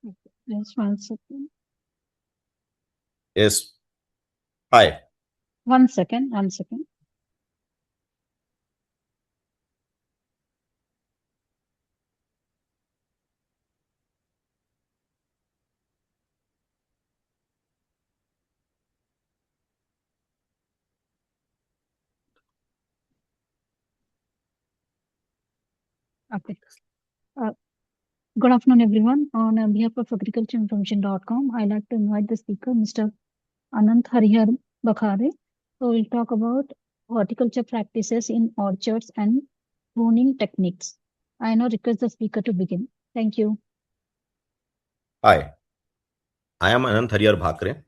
Just 1 second. Yes. Hi. 1 second. 1 second. Okay. Uh, Good afternoon, everyone. On behalf of agricultureinformation.com, I'd like to invite the speaker, Mr. Anant Harihar Bakhare, who will talk about horticulture practices in orchards and pruning techniques. I now request the speaker to begin. Thank you. Hi. I am Anant Hariyar Bhakre.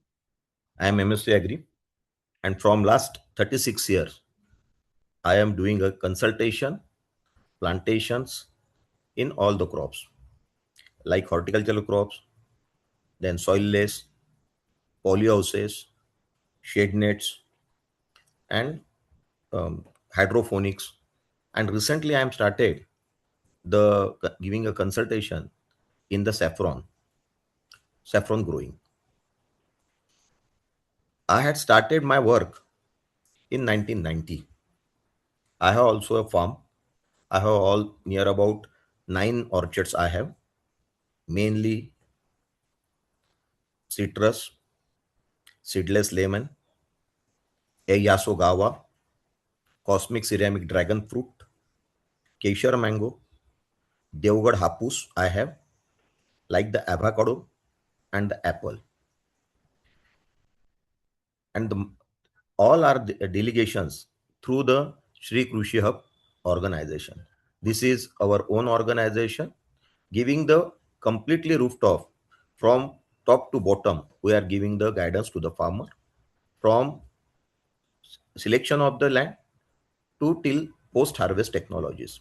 I am MSc Agri, and from last 36 years, I am doing a consultation, plantations in all the crops, like horticultural crops, then soilless, polyhouses, shade nets, and hydroponics. And recently, I am started the giving a consultation in the saffron growing. I had started my work in 1990. I have also a farm. I have all near about 9 orchards. I have mainly citrus, seedless lemon, Eyaso Gawa, cosmic ceramic dragon fruit, Kesher mango, Devgad hapus. I have like the avocado and the apple, and all are delegations through the Sri Krushi Hub organization. This is our own organization giving the completely rooftop from top to bottom. We are giving the guidance to the farmer from selection of the land to till post harvest technologies.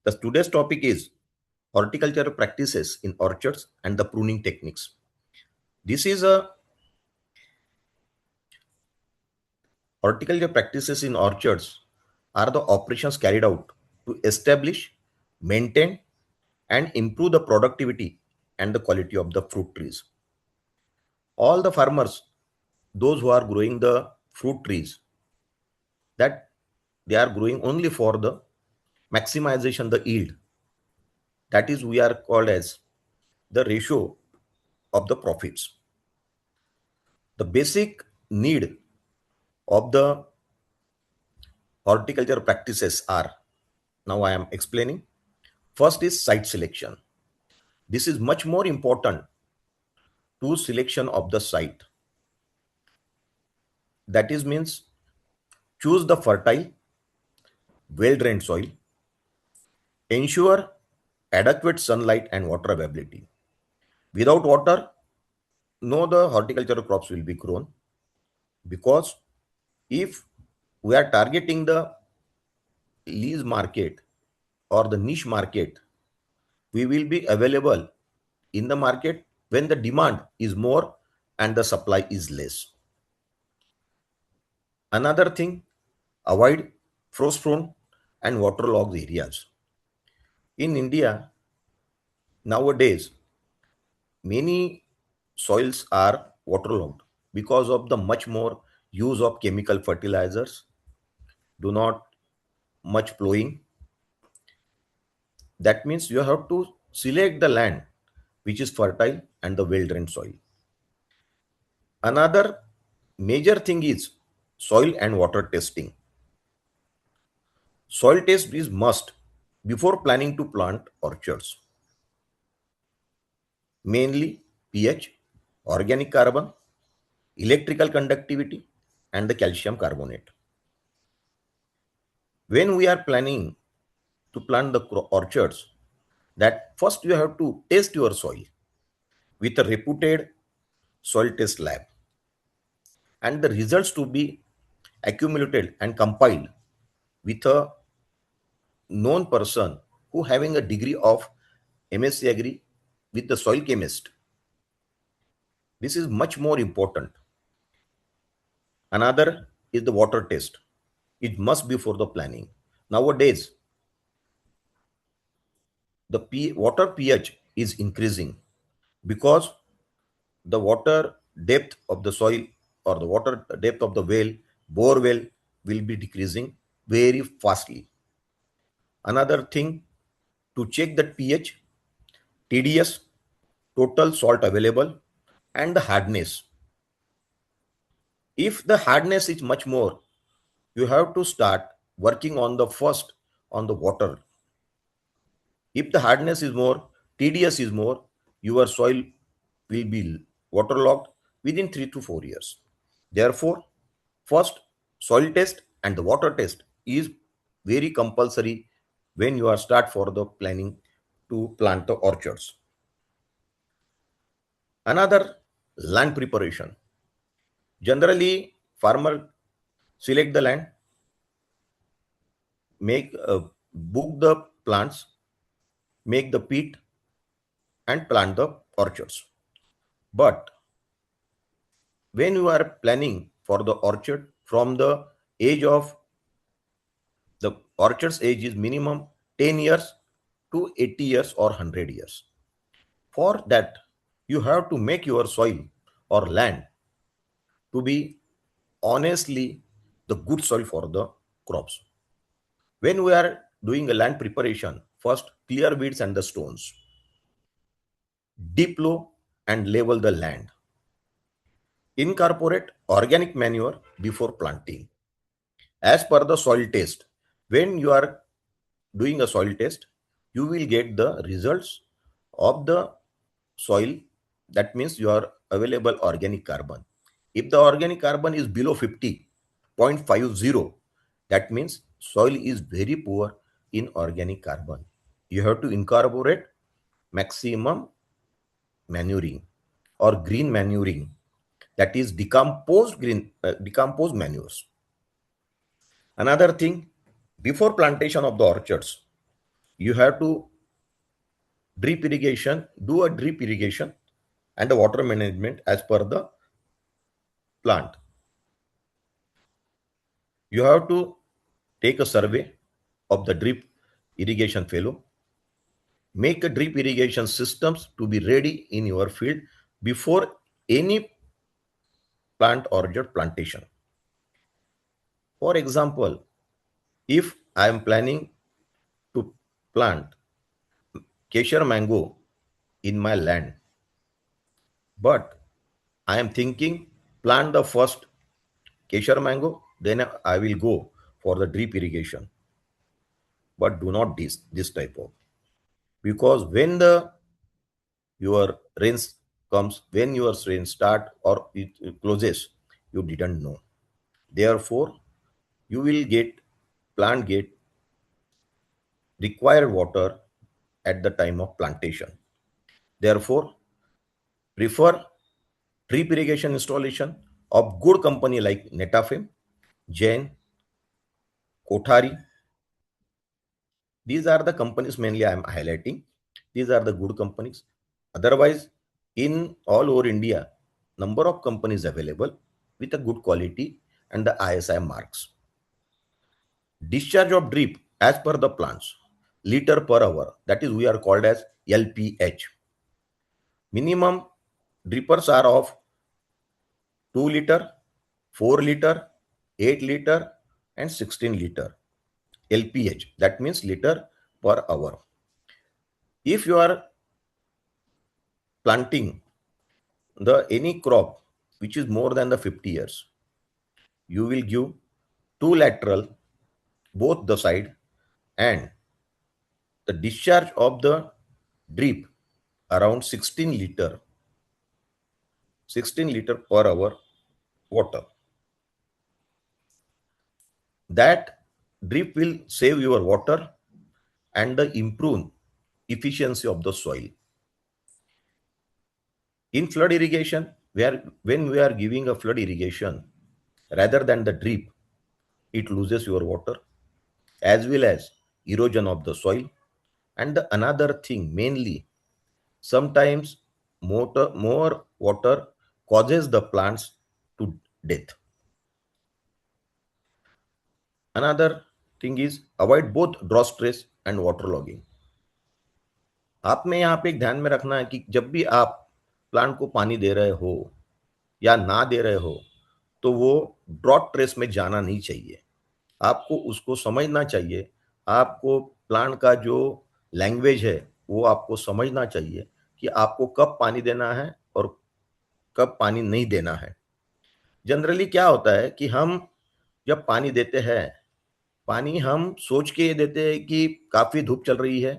The today's topic is horticultural practices in orchards and the pruning techniques. This is a horticulture practices in orchards are the operations carried out to establish, maintain, and improve the productivity and the quality of the fruit trees. All the farmers, those who are growing the fruit trees, that they are growing only for the maximization the yield. That is, we are called as the ratio of the profits. The basic need of the horticulture practices are, now I am explaining. First is site selection. This is much more important to selection of the site. That is means choose the fertile, well drained soil, ensure adequate sunlight and water availability. Without water, no the horticultural crops will be grown, because if we are targeting the lease market or the niche market, we will be available in the market when the demand is more and the supply is less. Another thing, avoid frost prone and waterlogged areas. In India, nowadays, many soils are waterlogged because of the much more use of chemical fertilizers, do not much plowing. That means you have to select the land which is fertile and the well drained soil. Another major thing is soil and water testing. Soil test is must before planning to plant orchards. Mainly pH, organic carbon, electrical conductivity, and the calcium carbonate. When we are planning to plant the orchards, that first you have to test your soil with a reputed soil test lab, and the results to be accumulated and compiled with a known person who having a degree of MSc Agri with the soil chemist. This is much more important. Another is the water test. It must be for the planning. Nowadays, the water pH is increasing because the water depth of the soil or the water depth of the well, bore well, will be decreasing very fastly. Another thing, to check the pH, TDS, total salt available, and the hardness. If the hardness is much more, you have to start working on the first on the water. If the hardness is more, TDS is more, your soil will be waterlogged within 3 to 4 years. Therefore, first soil test and the water test is very compulsory when you are start for the planning to plant the orchards. Another, land preparation. Generally, farmer select the land, make book the plants, make the pit, and plant the orchards. But when you are planning for the orchard, from the age of the orchard's age is minimum 10 years to 80 years or 100 years. For that, you have to make your soil or land to be honestly the good soil for the crops. When we are doing a land preparation, first clear weeds and the stones, deep plow and level the land, incorporate organic manure before planting. As per the soil test, when you are doing a soil test, you will get the results of the soil. That means your available organic carbon. If the organic carbon is below 50.50, that means soil is very poor in organic carbon. You have to incorporate maximum manuring or green manuring, that is decomposed manures. Another thing, before plantation of the orchards, you have to do a drip irrigation and the water management as per the plant. You have to take a survey of the drip irrigation fallow, make a drip irrigation systems to be ready in your field before any plant orchard plantation. For example, if I am planning to plant Kesher mango in my land, but I am thinking plant the first Kesher mango, then I will go for the drip irrigation. But do not this type of, because when the your rains comes, when your rain start or it closes, you didn't know. Therefore, you will get required water at the time of plantation. Therefore, prefer drip irrigation installation of good company like Netafim, Jain, Kothari. These are the companies mainly I am highlighting. These are the good companies. Otherwise, in all over India, number of companies available with a good quality and the ISI marks. Discharge of drip as per the plants, liter per hour, that is we are called as LPH. Minimum drippers are of 2 liter, 4 liter, 8 liter and 16 liter. LPH, that means liter per hour. If you are planting the any crop which is more than the 50 years, you will give 2 lateral both the side, and the discharge of the drip around 16 liter per hour water. That drip will save your water and the improve efficiency of the soil. In flood irrigation, when we are giving a flood irrigation, rather than the drip, it loses your water as well as erosion of the soil. And the another thing, mainly, sometimes more water causes the plants to death. Another thing is avoid both drought stress and waterlogging. आप में यहाँ पे एक ध्यान में रखना है कि जब भी आप प्लांट को पानी दे रहे हो या ना दे रहे हो, तो वो ड्रॉट ट्रेस में जाना नहीं चाहिए। आपको उसको समझना चाहिए। आपको प्लांट का जो लैंग्वेज है वो आपको समझना चाहिए कि आपको कब पानी देना है और कब पानी नहीं देना है। जनरली क्या होता है कि हम जब पानी देते हैं, पानी हम सोच के देते हैं कि काफी धूप चल रही है,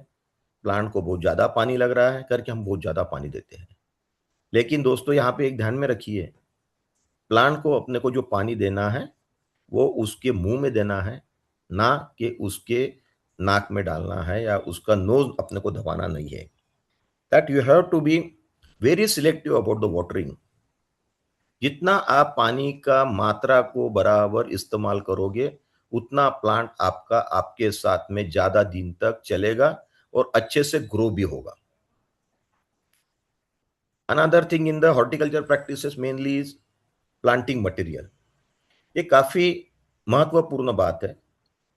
प्लांट को बहुत ज्यादा पानी लग रहा है करके हम बहुत ज्यादा पानी देते हैं। लेकिन दोस्तों यहाँ पे एक ध्यान में रखिए, प्लांट को अपने को जो पानी देना है वो उसके मुंह में देना है, ना कि उसके नाक में डालना है या उसका नोज अपने को दबाना नहीं है। That you have to be very selective about the watering. जितना आप पानी का मात्रा को बराबर इस्तेमाल करोगे, उतना प्लांट आपका आपके साथ में ज्यादा दिन तक चलेगा और अच्छे से ग्रो भी होगा। Another thing in the horticulture practices mainly is planting material. ये काफी महत्वपूर्ण बात है।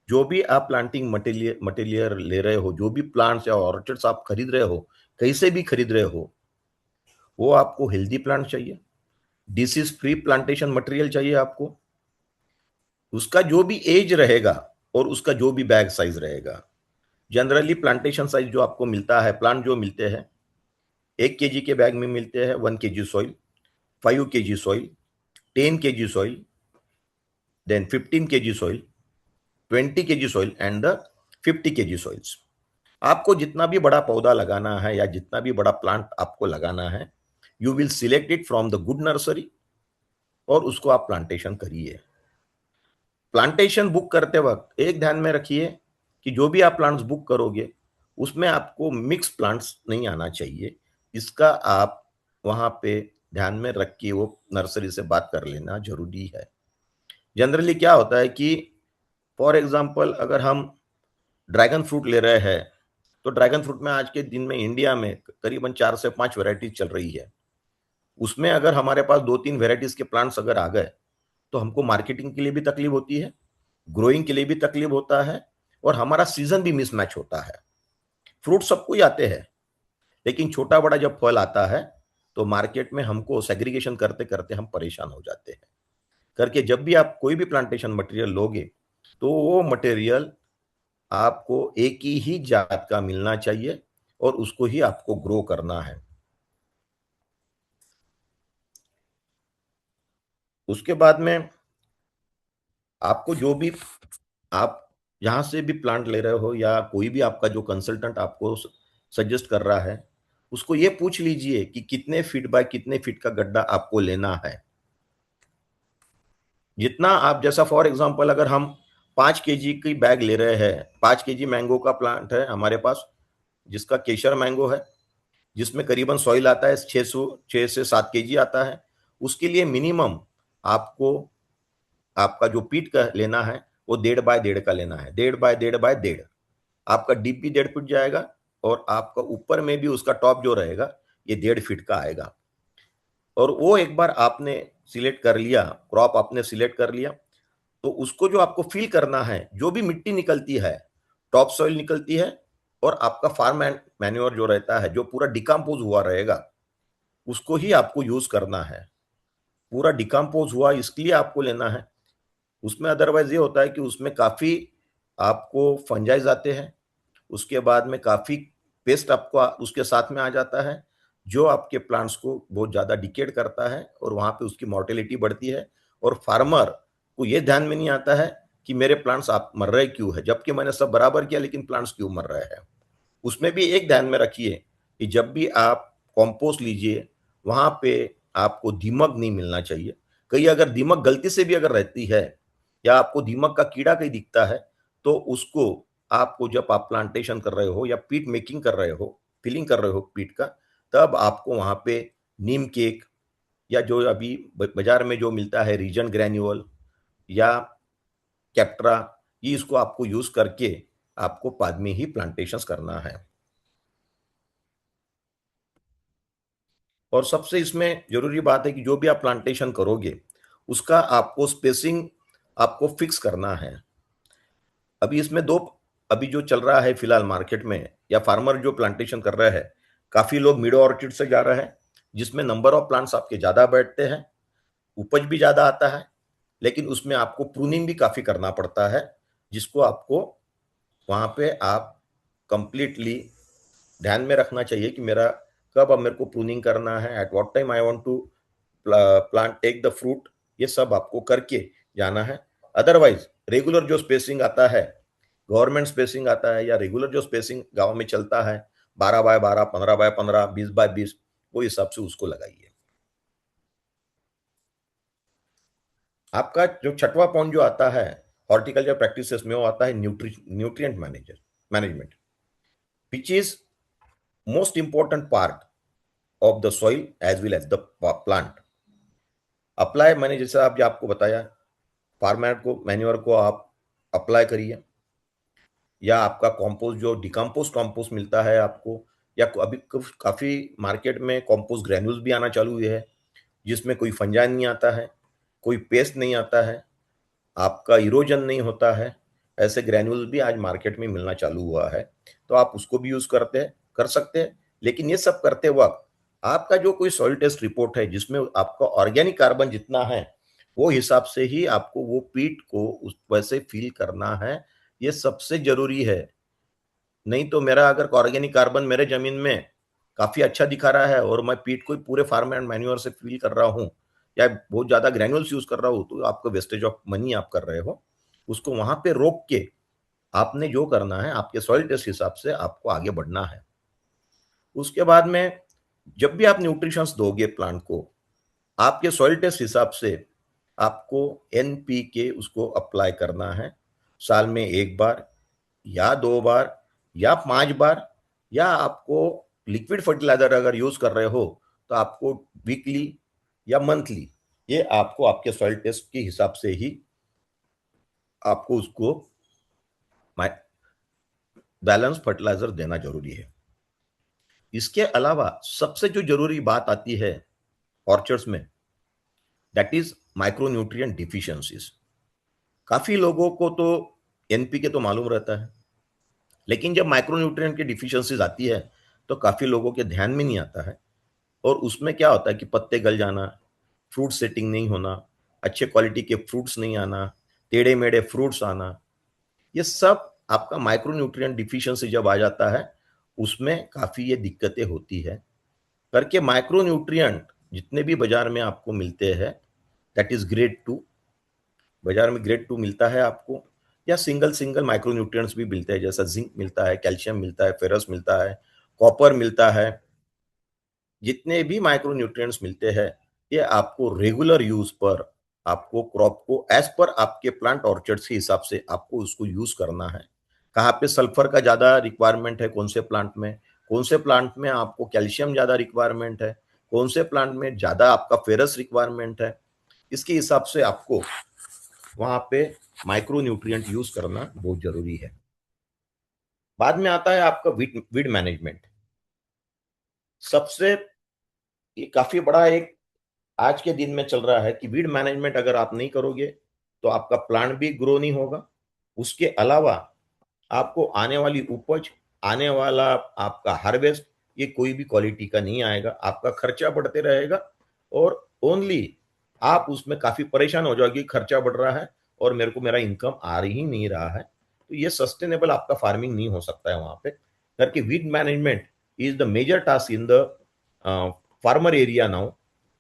जो भी आप प्लांटिंग मटेरियल मटेरियल ले रहे हो, जो भी प्लांट्स या ऑर्चिड्स आप खरीद रहे हो, कहीं से भी खरीद रहे हो, वो आपको हेल्दी प्लांट चाहिए, डिसीज फ्री प्लांटेशन मटेरियल चाहिए आपको। उसका जो भी एज रहेगा और उसका जो भी बैग साइज रहेगा, जनरली प्लांटेशन साइज जो आपको मिलता है, प्लांट जो मिलते हैं 1 केजी के बैग में मिलते हैं, 1 KG soil, 5 KG soil, 10 KG soil, then 15 KG soil, 20 KG soil and the 50 KG soils. आपको जितना भी बड़ा पौधा लगाना है या जितना भी बड़ा प्लांट आपको लगाना है, you will select it from the good nursery और उसको आप प्लांटेशन करिए। प्लांटेशन बुक करते वक्त एक ध्यान में रखिए कि जो भी आप प्लांट्स बुक करोगे उसमें आपको मिक्स प्लांट्स नहीं आना चाहिए। इसका आप वहां पे ध्यान में रख के वो नर्सरी से बात कर लेना जरूरी है। जनरली क्या होता है कि फॉर एग्जाम्पल अगर हम ड्रैगन फ्रूट ले रहे हैं, तो ड्रैगन फ्रूट में आज के दिन में इंडिया में करीबन 4 से 5 वेराइटीज चल रही है। उसमें अगर हमारे पास 2-3 वेराइटीज के प्लांट्स अगर आ गए, तो हमको मार्केटिंग के लिए भी तकलीफ होती है, ग्रोइंग के लिए भी तकलीफ होता है और हमारा सीजन भी मिसमैच होता है। फ्रूट सबको ही आते हैं, लेकिन छोटा बड़ा जब फल आता है तो मार्केट में हमको सेग्रीगेशन करते करते हम परेशान हो जाते हैं। करके जब भी आप कोई भी प्लांटेशन मटेरियल लोगे, तो वो मटेरियल आपको एक ही जात का मिलना चाहिए और उसको ही आपको ग्रो करना है। उसके बाद में आपको जो भी आप जहां से भी प्लांट ले रहे हो या कोई भी आपका जो कंसल्टेंट आपको सजेस्ट कर रहा है, उसको ये पूछ लीजिए कि कितने फीट बाय कितने फीट का गड्ढा आपको लेना है। जितना आप, जैसा फॉर एग्जांपल अगर हम 5 केजी की बैग ले रहे हैं, 5 केजी मैंगो का प्लांट है हमारे पास, जिसका केशर मैंगो है, जिसमें करीबन सॉइल आता है 6 से 7 केजी आता है। उसके लिए मिनिमम आपको आपका जो पीट का लेना है वो 1.5 बाय 1.5 का लेना है। 1.5 बाय 1.5 बाय 1.5 आपका डीप भी 1.5 फीट जाएगा और आपका ऊपर में भी उसका टॉप जो रहेगा ये 1.5 फीट का आएगा। और वो एक बार आपने सिलेक्ट कर लिया, क्रॉप आपने सिलेक्ट कर लिया, तो उसको जो आपको फिल करना है, जो भी मिट्टी निकलती है, टॉप सॉइल निकलती है और आपका फार्म मैन्योर जो रहता है, जो पूरा डिकम्पोज हुआ रहेगा, उसको ही आपको यूज करना है। पूरा डिकम्पोज हुआ इसलिए आपको लेना है। उसमें अदरवाइज ये होता है कि उसमें काफी आपको फंजाइज आते हैं, उसके बाद में काफी पेस्ट आपको उसके साथ में आ जाता है, जो आपके प्लांट्स को बहुत ज्यादा डिकेड करता है और वहां पे उसकी मॉर्टेलिटी बढ़ती है। और फार्मर को ये ध्यान में नहीं आता है कि मेरे प्लांट्स आप मर रहे क्यों है, जबकि मैंने सब बराबर किया लेकिन प्लांट्स क्यों मर रहे हैं। उसमें भी एक ध्यान में रखिए कि जब भी आप कंपोस्ट लीजिए, वहां पे आपको दीमक नहीं मिलना चाहिए। कहीं अगर दीमक गलती से भी अगर रहती है या आपको दीमक का कीड़ा कहीं दिखता है, तो उसको आपको जब आप प्लांटेशन कर रहे हो या पीट मेकिंग कर रहे हो, फिलिंग कर रहे हो पीट का, तब आपको वहां पे नीम केक या जो अभी बाजार में जो मिलता है रीजन ग्रैन्यूअल या कैप्ट्रा, ये इसको आपको यूज करके आपको बाद में ही प्लांटेशन करना है। और सबसे इसमें जरूरी बात है कि जो भी आप प्लांटेशन करोगे उसका आपको स्पेसिंग आपको फिक्स करना है। अभी इसमें दो अभी जो चल रहा है फिलहाल मार्केट में, या फार्मर जो प्लांटेशन कर रहा है, काफी लोग मिडो ऑर्चिड से जा रहे हैं, जिसमें नंबर ऑफ प्लांट्स आपके ज्यादा बैठते हैं, उपज भी ज्यादा आता है, लेकिन उसमें आपको प्रूनिंग भी काफी करना पड़ता है, जिसको आपको वहां पे आप कंप्लीटली ध्यान में रखना चाहिए कि मेरा कब अब मेरे को प्रूनिंग करना है, at what time I want to plant take the fruit, ये सब आपको करके जाना है। अदरवाइज रेगुलर जो स्पेसिंग आता है, गवर्नमेंट स्पेसिंग आता है, या रेगुलर जो स्पेसिंग गांव में चलता है 12 बाय 12, 15 बाय 15, 20 बाय 20, वो हिसाब से उसको लगाइए। आपका जो छठवां पॉइंट जो आता है हॉर्टिकल्चर प्रैक्टिसेस में, वो आता है nutrient management, which is most important part of the soil as well as the plant. Apply, मैंने जैसे आप जो आपको बताया, फार्मेट को, मैन्योर को आप अप्लाई करिए, या आपका कंपोस्ट जो डिकम्पोस्ट कंपोस्ट मिलता है आपको, या अभी काफी मार्केट में कंपोस्ट ग्रेन्यूल्स भी आना चालू हुए है, जिसमें कोई फंजाई नहीं आता है, कोई पेस्ट नहीं आता है, आपका इरोजन नहीं होता है, ऐसे ग्रेन्यूल्स भी आज मार्केट में मिलना चालू हुआ है। तो आप उसको भी यूज कर सकते हैं। लेकिन ये सब करते वक्त आपका जो कोई सॉइल टेस्ट रिपोर्ट है, जिसमें आपका ऑर्गेनिक कार्बन जितना है, वो हिसाब से ही आपको वो पीट को उस वैसे फील करना है। ये सबसे जरूरी है। नहीं तो मेरा अगर ऑर्गेनिक कार्बन मेरे जमीन में काफी अच्छा दिखा रहा है और मैं पीट को पूरे फार्म एंड मैन्योर से फील कर रहा हूँ, या बहुत ज्यादा ग्रेन्यूल्स यूज कर रहा हूँ, तो आपको वेस्टेज ऑफ मनी आप कर रहे हो। उसको वहां पे रोक के आपने जो करना है, आपके सॉइल टेस्ट हिसाब से आपको आगे बढ़ना है। उसके बाद में जब भी आप न्यूट्रिशंस दोगे प्लांट को, आपके सॉइल टेस्ट हिसाब से आपको एनपीके उसको अप्लाई करना है, साल में 1 बार या 2 बार या 5 बार, या आपको लिक्विड फर्टिलाइजर अगर यूज कर रहे हो तो आपको वीकली या मंथली, ये आपको आपके सॉइल टेस्ट के हिसाब से ही आपको उसको बैलेंस फर्टिलाइजर देना जरूरी है। इसके अलावा सबसे जो जरूरी बात आती है ऑर्चर्ड्स में, दैट इज माइक्रोन्यूट्रिएंट डिफिशियंसीज। काफी लोगों को तो एनपीके तो मालूम रहता है, लेकिन जब माइक्रोन्यूट्रिएंट की डिफिशियंसीज आती है तो काफी लोगों के ध्यान में नहीं आता है। और उसमें क्या होता है कि पत्ते गल जाना, फ्रूट सेटिंग नहीं होना, अच्छे क्वालिटी के फ्रूट्स नहीं आना, टेढ़े मेढ़े फ्रूट्स आना, ये सब आपका माइक्रोन्यूट्रिएंट डिफिशियंसी जब आ जाता है, उसमें काफी ये दिक्कतें होती है। करके माइक्रोन्यूट्रिएंट जितने भी बाजार में आपको मिलते हैं, दैट इज ग्रेड 2, बाजार में ग्रेड 2 मिलता है आपको, या सिंगल सिंगल माइक्रोन्यूट्रिएंट्स भी मिलते हैं, जैसा जिंक मिलता है, कैल्शियम मिलता है, फेरस मिलता है, कॉपर मिलता है। जितने भी माइक्रोन्यूट्रिएंट्स मिलते हैं, ये आपको रेगुलर यूज पर, आपको क्रॉप को एज पर आपके प्लांट ऑर्चर्ड्स के हिसाब से आपको उसको यूज करना है। कहाँ पे सल्फर का ज्यादा रिक्वायरमेंट है, कौन से प्लांट में, कौन से प्लांट में आपको कैल्शियम ज्यादा रिक्वायरमेंट है, कौन से प्लांट में ज्यादा आपका फेरस रिक्वायरमेंट है, इसके हिसाब से आपको वहां पे माइक्रो न्यूट्रिएंट यूज करना बहुत जरूरी है। बाद में आता है आपका वीड मैनेजमेंट। सबसे ये काफी बड़ा एक आज के दिन में चल रहा है कि वीड मैनेजमेंट अगर आप नहीं करोगे तो आपका प्लांट भी ग्रो नहीं होगा। उसके अलावा आपको आने वाली उपज, आने वाला आपका हार्वेस्ट, ये कोई भी क्वालिटी का नहीं आएगा। आपका खर्चा बढ़ते रहेगा और ओनली आप उसमें काफी परेशान हो जाओगे, खर्चा बढ़ रहा है और मेरे को मेरा इनकम आ ही नहीं रहा है। तो ये सस्टेनेबल आपका फार्मिंग नहीं हो सकता है वहां पे। करके weed management is the major task in the farmer area now,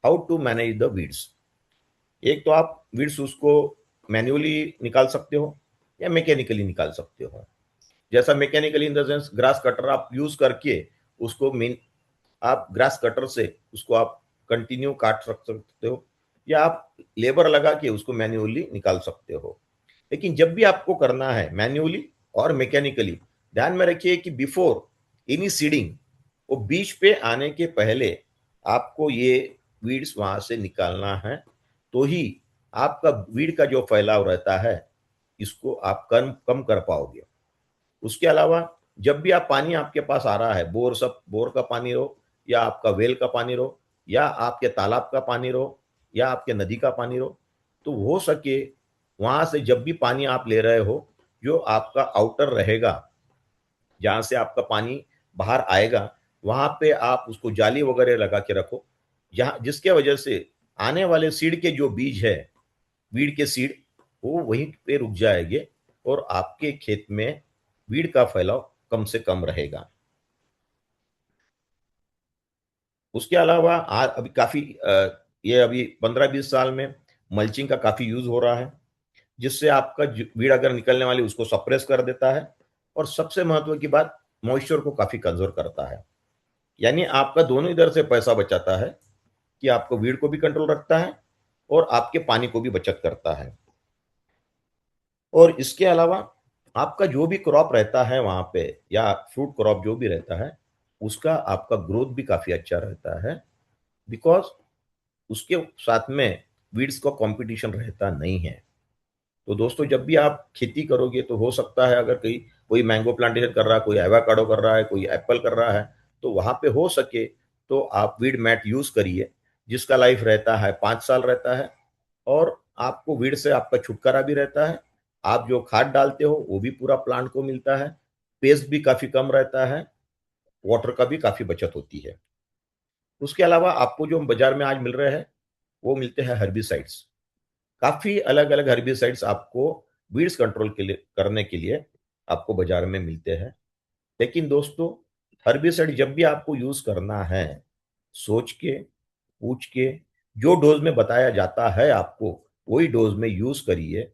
how to manage the weeds. एक तो आप वीड्स उसको मैन्युअली निकाल सकते हो या मैकेनिकली निकाल सकते हो। जैसा mechanically in the sense grass cutter आप यूज करके उसको मेन, आप ग्रास कटर से उसको आप कंटिन्यू काट सकते हो, या आप लेबर लगा के उसको मैन्युअली निकाल सकते हो। लेकिन जब भी आपको करना है मैन्युअली और मैकेनिकली, ध्यान में रखिए कि बिफोर एनी सीडिंग, वो बीज पे आने के पहले आपको ये वीड्स वहां से निकालना है, तो ही आपका वीड का जो फैलाव रहता है इसको आप कम कम कर पाओगे। उसके अलावा जब भी आप पानी आपके पास आ रहा है, बोर का पानी हो, या आपका वेल का पानी रहो, या आपके तालाब का पानी रहो, या आपके नदी का पानी रहो, तो हो सके वहां से जब भी पानी आप ले रहे हो, जो आपका आउटर रहेगा, जहां से आपका पानी बाहर आएगा, वहां पे आप उसको जाली वगैरह लगा के रखो, जहां जिसके वजह से आने वाले सीड के जो बीज है, वीड के सीड, वो वहीं पे रुक जाएंगे और आपके खेत में वीड का फैलाव कम से कम रहेगा। उसके अलावा अभी काफी ये अभी 15-20 साल में मल्चिंग का काफी यूज हो रहा है, जिससे आपका वीड अगर निकलने वाली उसको सप्रेस कर देता है, और सबसे महत्व की बात, मॉइस्चर को काफी कंजर्व करता है। यानी आपका दोनों इधर से पैसा बचाता है कि आपको वीड को भी कंट्रोल रखता है और आपके पानी को भी बचत करता है। और इसके अलावा आपका जो भी क्रॉप रहता है वहां पे, या फ्रूट क्रॉप जो भी रहता है, उसका आपका ग्रोथ भी काफी अच्छा रहता है, बिकॉज उसके साथ में वीड्स का कंपटीशन रहता नहीं है। तो दोस्तों, जब भी आप खेती करोगे तो हो सकता है अगर कहीं कोई मैंगो प्लांटेशन कर रहा है, कोई एवोकाडो कर रहा है, कोई एप्पल कर रहा है, तो वहां पे हो सके तो आप वीड मैट यूज करिए, जिसका लाइफ रहता है 5 साल रहता है, और आपको वीड से आपका छुटकारा भी रहता है। आप जो खाद डालते हो वो भी पूरा प्लांट को मिलता है, पेस्ट भी काफी कम रहता है, वाटर का भी काफी बचत होती है। उसके अलावा आपको जो बाजार में आज मिल रहे हैं, वो मिलते हैं हर्बिसाइड्स। काफी अलग अलग हर्बिसाइड्स आपको वीड्स कंट्रोल के लिए करने के लिए आपको बाजार में मिलते हैं। लेकिन दोस्तों, हर्बिसाइड जब भी आपको यूज करना है, सोच के, पूछ के, जो डोज में बताया जाता है आपको, वही डोज में यूज करिए।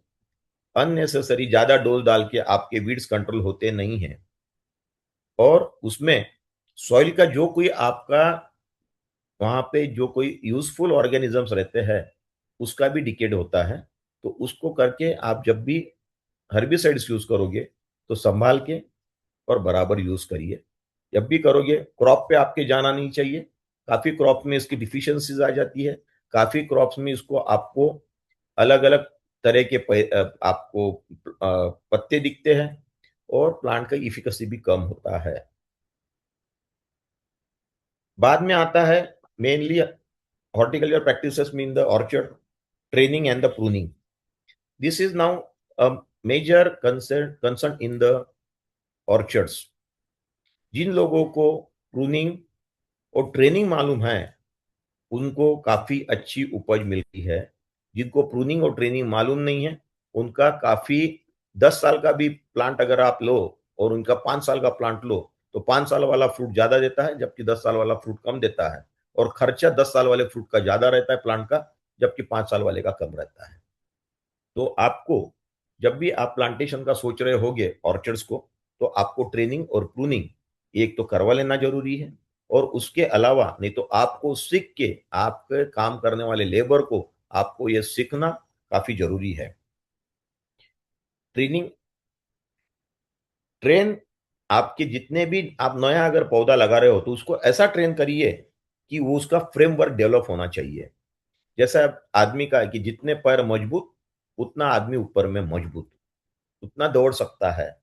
अननेसेसरी ज्यादा डोज डाल के आपके वीड्स कंट्रोल होते नहीं हैं, और उसमें सॉइल का जो कोई आपका वहां पे जो कोई यूजफुल ऑर्गेनिजम्स रहते हैं, उसका भी डिकेड होता है। तो उसको करके आप जब भी हर्बिसाइड्स यूज करोगे तो संभाल के और बराबर यूज करिए। जब भी करोगे, क्रॉप पे आपके जाना नहीं चाहिए। काफी क्रॉप में इसकी डिफिशियंसीज आ जाती है, काफी क्रॉप्स में इसको आपको अलग अलग तरह के आपको पत्ते दिखते हैं, और प्लांट का इफिकेसी भी कम होता है। बाद में आता है mainly horticulture practices mean the orchard training and the pruning. This is now a major concern in the orchards. जिन लोगों को प्रूनिंग और ट्रेनिंग मालूम है, उनको काफी अच्छी उपज मिलती है। जिनको प्रूनिंग और ट्रेनिंग मालूम नहीं है, उनका काफी 10 साल का भी प्लांट अगर आप लो और उनका 5 साल का प्लांट लो, तो 5 साल वाला फ्रूट ज्यादा देता है, जबकि 10 साल वाला फ्रूट कम देता है। और खर्चा 10 साल वाले फ्रूट का ज्यादा रहता है प्लांट का, जबकि 5 साल वाले का कम रहता है। तो आपको जब भी आप प्लांटेशन का सोच रहे होगे ऑर्चर्ड्स को, तो आपको ट्रेनिंग और प्रूनिंग एक तो करवा लेना जरूरी है, और उसके अलावा नहीं तो आपको सीख के आपके काम करने वाले लेबर को आपको यह सीखना काफी जरूरी है। ट्रेनिंग ट्रेन आपके जितने भी आप नया अगर पौधा लगा रहे हो, तो उसको ऐसा ट्रेन करिए कि वो उसका फ्रेमवर्क डेवलप होना चाहिए। जैसा आदमी का है कि जितने पैर मजबूत, उतना आदमी ऊपर में मजबूत, उतना दौड़ सकता है,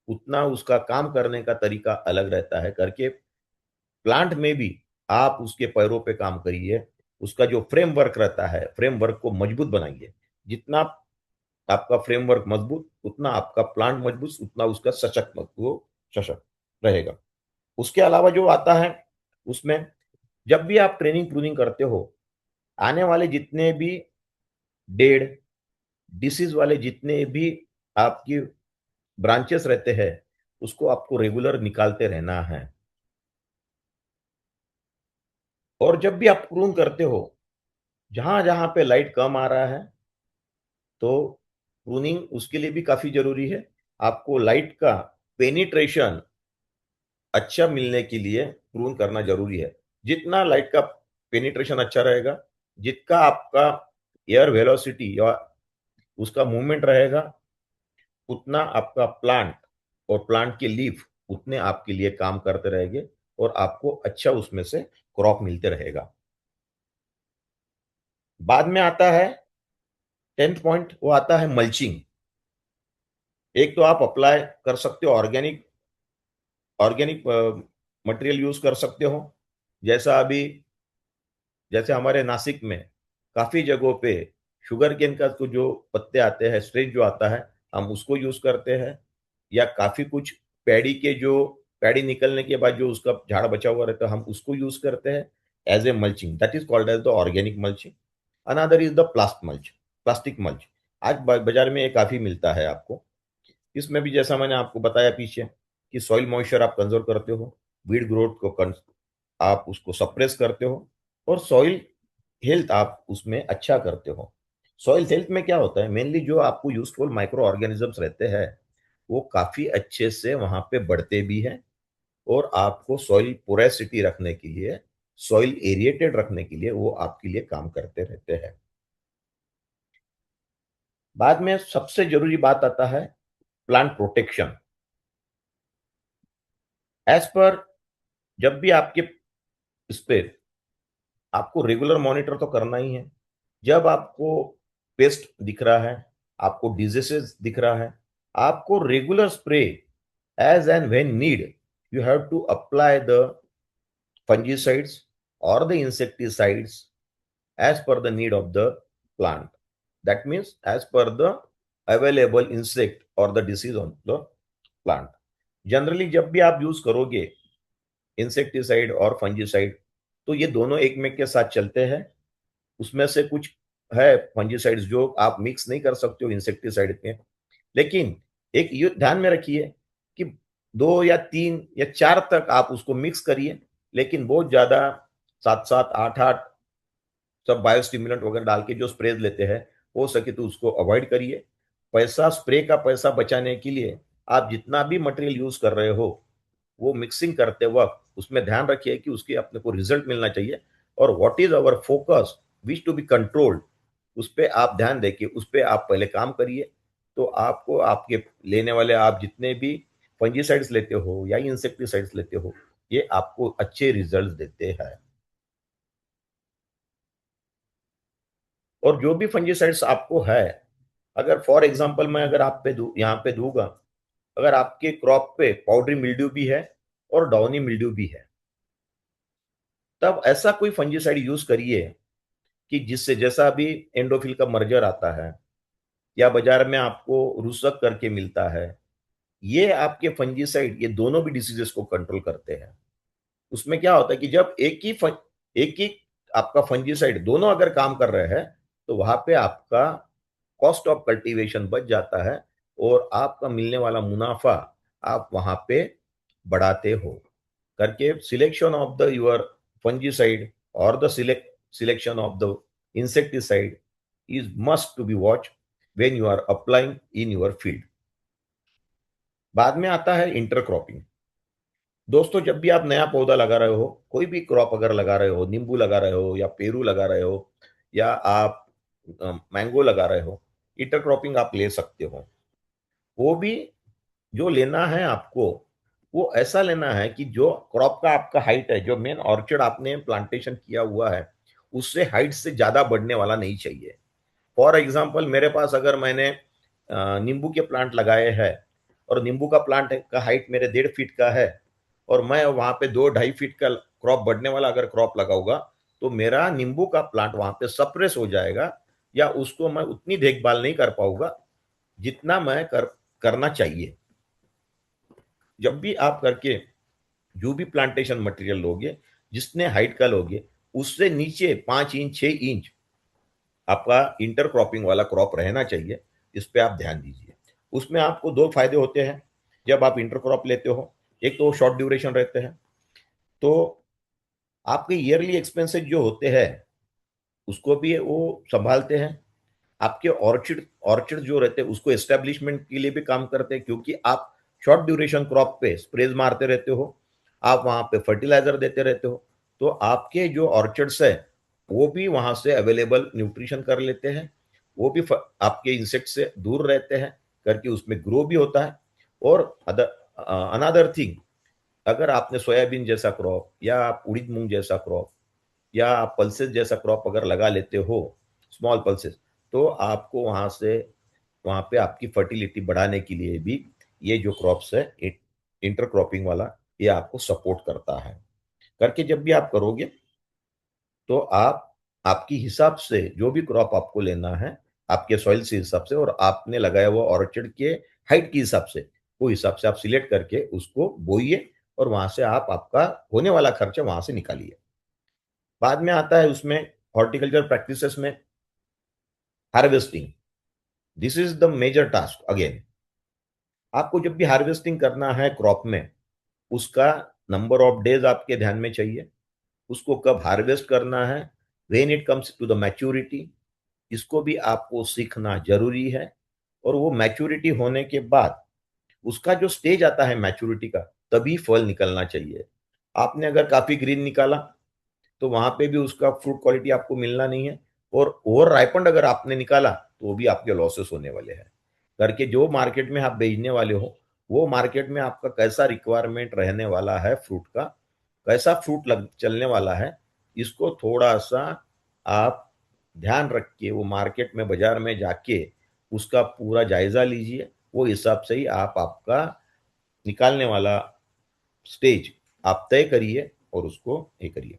उतना उसका काम करने का तरीका अलग रहता है करके, प्लांट में भी आप उसके पैरों पे काम करिए। उसका जो फ्रेमवर्क रहता है, फ्रेमवर्क को मजबूत बनाइए। जितना आपका फ्रेमवर्क मजबूत, उतना आपका प्लांट मजबूत, उतना उसका सशक्त वो सशक्त रहेगा। उसके अलावा जो आता है उसमें, जब भी आप ट्रेनिंग प्रूनिंग करते हो, आने वाले जितने भी डेढ़ डिसीज वाले जितने भी आपकी ब्रांचेस रहते हैं, उसको आपको रेगुलर निकालते रहना है। और जब भी आप प्रून करते हो, जहां जहां पे लाइट कम आ रहा है, तो प्रूनिंग उसके लिए भी काफी जरूरी है। आपको लाइट का पेनिट्रेशन अच्छा मिलने के लिए प्रून करना जरूरी है। जितना लाइट का पेनिट्रेशन अच्छा रहेगा, जितना आपका एयर वेलोसिटी या उसका मूवमेंट रहेगा, उतना आपका प्लांट और प्लांट के लीफ उतने आपके लिए काम करते रहेंगे, और आपको अच्छा उसमें से क्रॉप मिलते रहेगा। बाद में आता है 10th पॉइंट, वो आता है मल्चिंग। एक तो आप अप्लाई कर सकते हो ऑर्गेनिक ऑर्गेनिक मटेरियल यूज कर सकते हो। जैसा अभी, जैसे हमारे नासिक में काफी जगहों पे शुगर केन का जो पत्ते आते हैं, स्ट्रेच जो आता है, हम उसको यूज करते हैं, या काफी कुछ पैडी के जो पैडी निकलने के बाद जो उसका झाड़ बचा हुआ रहता है हम उसको यूज करते हैं as a mulching, that is called as the organic mulching. Another is the plastic mulch. आज बाजार में ये काफी मिलता है आपको। इसमें भी जैसा मैंने आपको बताया पीछे कि सॉइल मॉइस्चर आप कंजर्व करते हो, वीड ग्रोथ को आप उसको सप्रेस करते हो, और सॉइल हेल्थ आप उसमें अच्छा करते हो। सॉइल हेल्थ में क्या होता है, मेनली जो आपको यूजफुल माइक्रो ऑर्गेनिजम्स रहते हैं वो काफी अच्छे से वहां पे बढ़ते भी हैं, और आपको सॉइल पोरेसिटी रखने के लिए, सॉइल एरिएटेड रखने के लिए वो आपके लिए काम करते रहते हैं। बाद में सबसे जरूरी बात आता है प्लांट प्रोटेक्शन। एज पर, जब भी आपके इस पे आपको रेगुलर मॉनिटर तो करना ही है। जब आपको पेस्ट दिख रहा है, आपको डिजीजेस दिख रहा है, आपको regular spray as and when need, you have to apply the fungicides or the insecticides as per the need of the plant. That means as per the available insect or the disease on the plant. Generally जब भी आप use करोगे insecticide और fungicide, तो ये दोनों एक में के साथ चलते हैं। उसमें से कुछ है फंजीसाइड्स जो आप मिक्स नहीं कर सकते हो इंसेक्टिसाइड में, लेकिन एक ये ध्यान में रखिए कि 2 या 3 या 4 तक आप उसको मिक्स करिए, लेकिन बहुत ज्यादा 7-7 8-8 सब बायोस्टिमुलेंट वगैरह डाल के जो स्प्रे लेते हैं, हो सके तो उसको अवॉइड करिए। पैसा, स्प्रे का पैसा बचाने के लिए आप जितना भी मटेरियल यूज कर रहे हो वो मिक्सिंग करते वक्त उसमें ध्यान रखिए कि उसके अपने को रिजल्ट मिलना चाहिए, और what is our focus which to be controlled, उस पर आप ध्यान देके उस पर आप पहले काम करिए। तो आपको आपके लेने वाले आप जितने भी फंजीसाइड्स लेते हो या इंसेक्टिसाइड्स लेते हो, ये आपको अच्छे रिजल्ट देते हैं। और जो भी फंजीसाइड्स आपको है, अगर फॉर एग्जांपल मैं अगर आप पे यहाँ पे दूंगा, अगर आपके क्रॉप पे पाउडरी मिल्ड्यू भी है और डाउनी मिल्ड्यू भी है, तब ऐसा कोई फंजीसाइड यूज करिए कि जिससे, जैसा अभी एंडोफिल का मर्जर आता है या बाजार में आपको रूसक करके मिलता है, ये आपके फंजीसाइड ये दोनों भी डिसीजेस को कंट्रोल करते हैं। उसमें क्या होता है कि जब एक ही आपका फंजीसाइड दोनों अगर काम कर रहे हैं, तो वहां पे आपका कॉस्ट ऑफ कल्टीवेशन बच जाता है, और आपका मिलने वाला मुनाफा आप वहां पे बढ़ाते हो करके। Selection of the your fungicide और the selection of the insecticide is must to be watch when you are applying in your field. बाद में आता है इंटरक्रॉपिंग। दोस्तों, जब भी आप नया पौधा लगा रहे हो, कोई भी क्रॉप अगर लगा रहे हो, नींबू लगा रहे हो या पेरू लगा रहे हो या आप मैंगो लगा रहे हो, इंटरक्रॉपिंग आप ले सकते हो। वो भी जो लेना है आपको, वो ऐसा लेना है कि जो क्रॉप का आपका हाइट है, जो मेन ऑर्चर्ड आपने प्लांटेशन किया हुआ है, उससे हाइट से ज्यादा बढ़ने वाला नहीं चाहिए। फॉर एग्जाम्पल, मेरे पास अगर मैंने नींबू के प्लांट लगाए हैं और नींबू का प्लांट का हाइट मेरे 1.5 फीट का है, और मैं वहां पे 2-2.5 फीट का क्रॉप बढ़ने वाला अगर क्रॉप लगाऊंगा, तो मेरा नींबू का प्लांट वहां पे सप्रेस हो जाएगा, या उसको मैं उतनी देखभाल नहीं कर पाऊंगा जितना मैं करना चाहिए। जब भी आप करके जो भी प्लांटेशन मटेरियल लोगे, जितने हाइट का लोगे, उससे नीचे 5 इंच 6 इंच आपका इंटरक्रॉपिंग वाला क्रॉप रहना चाहिए। इस पे आप ध्यान दीजिए। उसमें आपको 2 फायदे होते हैं जब आप इंटरक्रॉप लेते हो। एक तो शॉर्ट ड्यूरेशन रहते हैं, तो आपके ईयरली एक्सपेंसेस जो होते हैं उसको भी वो संभालते हैं। आपके ऑर्चिड ऑर्चिड जो रहते हैं उसको एस्टेब्लिशमेंट के लिए भी काम करते हैं, क्योंकि आप शॉर्ट ड्यूरेशन क्रॉप पे स्प्रेज मारते रहते हो, आप वहां पे फर्टिलाइजर देते रहते हो, तो आपके जो ऑर्चिड्स है वो भी वहां से अवेलेबल न्यूट्रिशन कर लेते हैं, वो भी आपके इंसेक्ट से दूर रहते हैं करके उसमें ग्रो भी होता है। और अनदर थिंग, अगर आपने सोयाबीन जैसा क्रॉप या आप उड़ीद मूंग जैसा क्रॉप या आप पल्सेस जैसा क्रॉप अगर लगा लेते हो, स्मॉल पल्सेस, तो आपको वहां पे आपकी फर्टिलिटी बढ़ाने के लिए भी ये जो क्रॉप्स है इंटरक्रॉपिंग वाला, ये आपको सपोर्ट करता है करके। जब भी आप करोगे तो आप आपकी हिसाब से जो भी क्रॉप आपको लेना है आपके सॉइल के हिसाब से और आपने लगाया हुआ ऑर्चर्ड के हाइट के हिसाब से, वो हिसाब से आप सिलेक्ट करके उसको बोइए और वहां से आप आपका होने वाला खर्चा वहां से निकालिए। बाद में आता है उसमें हॉर्टिकल्चर प्रैक्टिसेस में harvesting. This is the major task again. आपको जब भी हार्वेस्टिंग करना है क्रॉप में, उसका नंबर ऑफ डेज आपके ध्यान में चाहिए, उसको कब हार्वेस्ट करना है, when it comes to the maturity, इसको भी आपको सीखना जरूरी है। और वो मैच्योरिटी होने के बाद उसका जो स्टेज आता है मैच्योरिटी का, तभी फल निकलना चाहिए। आपने अगर काफी ग्रीन निकाला तो वहां पे भी उसका फ्रूट क्वालिटी आपको मिलना नहीं है, और ओवर राइपन्ड अगर आपने निकाला तो वो भी आपके लॉसेस होने वाले हैं। करके जो मार्केट में आप बेचने वाले हो, वो मार्केट में आपका कैसा रिक्वायरमेंट रहने वाला है फ्रूट का, कैसा फ्रूट लग चलने वाला है, इसको थोड़ा सा आप ध्यान रख के वो मार्केट में बाजार में जाके उसका पूरा जायजा लीजिए। वो हिसाब से ही आप आपका निकालने वाला स्टेज आप तय करिए और उसको ये करिए।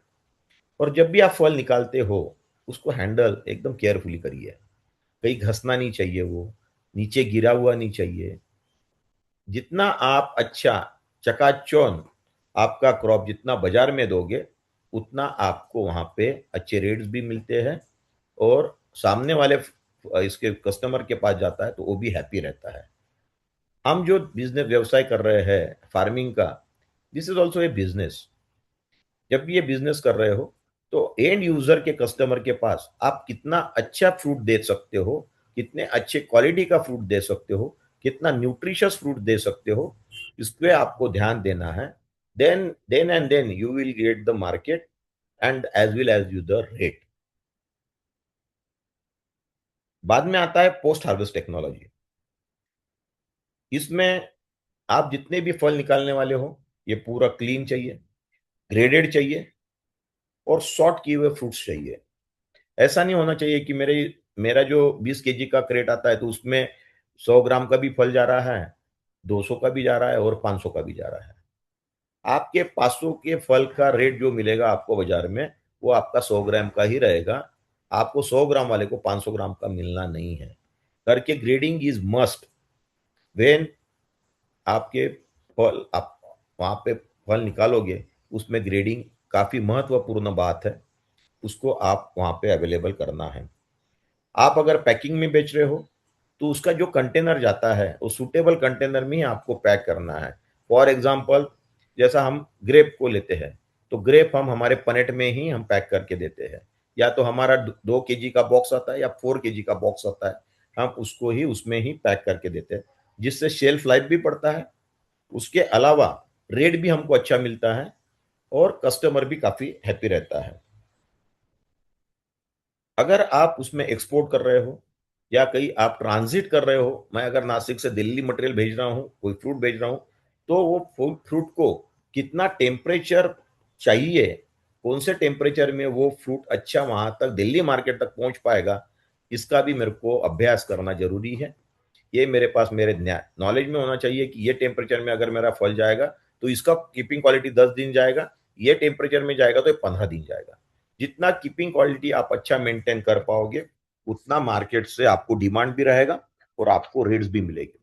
और जब भी आप फल निकालते हो, उसको हैंडल एकदम केयरफुली करिए। कहीं घसना नहीं चाहिए, वो नीचे गिरा हुआ नहीं चाहिए। जितना आप अच्छा चकाचौंध आपका क्रॉप जितना बाजार में दोगे, उतना आपको वहां पे अच्छे रेट्स भी मिलते हैं, और सामने वाले इसके कस्टमर के पास जाता है तो वो भी हैप्पी रहता है। हम जो बिजनेस व्यवसाय कर रहे हैं फार्मिंग का, this is also a business. जब भी ये बिजनेस कर रहे हो तो एंड यूजर के कस्टमर के पास आप कितना अच्छा फ्रूट दे सकते हो, कितने अच्छे क्वालिटी का फ्रूट दे सकते हो, कितना न्यूट्रिशियस फ्रूट दे सकते हो, इस पे आपको ध्यान देना है। Then and then you will get the market and as well as you the rate. बाद में आता है पोस्ट हार्वेस्ट टेक्नोलॉजी। इसमें आप जितने भी फल निकालने वाले हो, ये पूरा क्लीन चाहिए, ग्रेडेड चाहिए, और सॉर्ट किए हुए फ्रूट्स चाहिए। ऐसा नहीं होना चाहिए कि मेरा जो 20 केजी का क्रेट आता है तो उसमें 100 ग्राम का भी फल जा रहा है, 200 का भी जा रहा है और 500 का भी जा रहा है। आपके 500 के फल का रेट जो मिलेगा आपको बाजार में, वो आपका 100 ग्राम का ही रहेगा। आपको 100 ग्राम वाले को 500 ग्राम का मिलना नहीं है। करके ग्रेडिंग इज मस्ट। वेन आपके फल आप वहां पे फल निकालोगे, उसमें ग्रेडिंग काफी महत्वपूर्ण बात है, उसको आप वहां पे अवेलेबल करना है। आप अगर पैकिंग में बेच रहे हो तो उसका जो कंटेनर जाता है वो सूटेबल कंटेनर में ही आपको पैक करना है। फॉर एग्जाम्पल, जैसा हम ग्रेप को लेते हैं, तो ग्रेप हम हमारे पनेट में ही हम पैक करके देते हैं। या तो हमारा 2 केजी का बॉक्स आता है या 4 केजी का बॉक्स आता है, हम उसको ही उसमें ही पैक करके देते हैं, जिससे शेल्फ लाइफ भी पड़ता है। उसके अलावा रेट भी हमको अच्छा मिलता है और कस्टमर भी काफी हैप्पी रहता है। अगर आप उसमें एक्सपोर्ट कर रहे हो या कहीं आप ट्रांजिट कर रहे हो, मैं अगर नासिक से दिल्ली मटेरियल भेज रहा हूँ, कोई फ्रूट भेज रहा हूँ, तो वो फ्रूट को कितना टेम्परेचर चाहिए, कौन से टेम्परेचर में वो फ्रूट अच्छा वहां तक दिल्ली मार्केट तक पहुंच पाएगा, इसका भी मेरे को अभ्यास करना जरूरी है। ये मेरे पास मेरे नॉलेज में होना चाहिए कि ये टेम्परेचर में अगर मेरा फल जाएगा तो इसका कीपिंग क्वालिटी 10 दिन जाएगा, ये टेम्परेचर में जाएगा तो ये 15 दिन जाएगा। जितना कीपिंग क्वालिटी आप अच्छा मेंटेन कर पाओगे, उतना मार्केट से आपको डिमांड भी रहेगा और आपको रेट्स भी मिलेगी।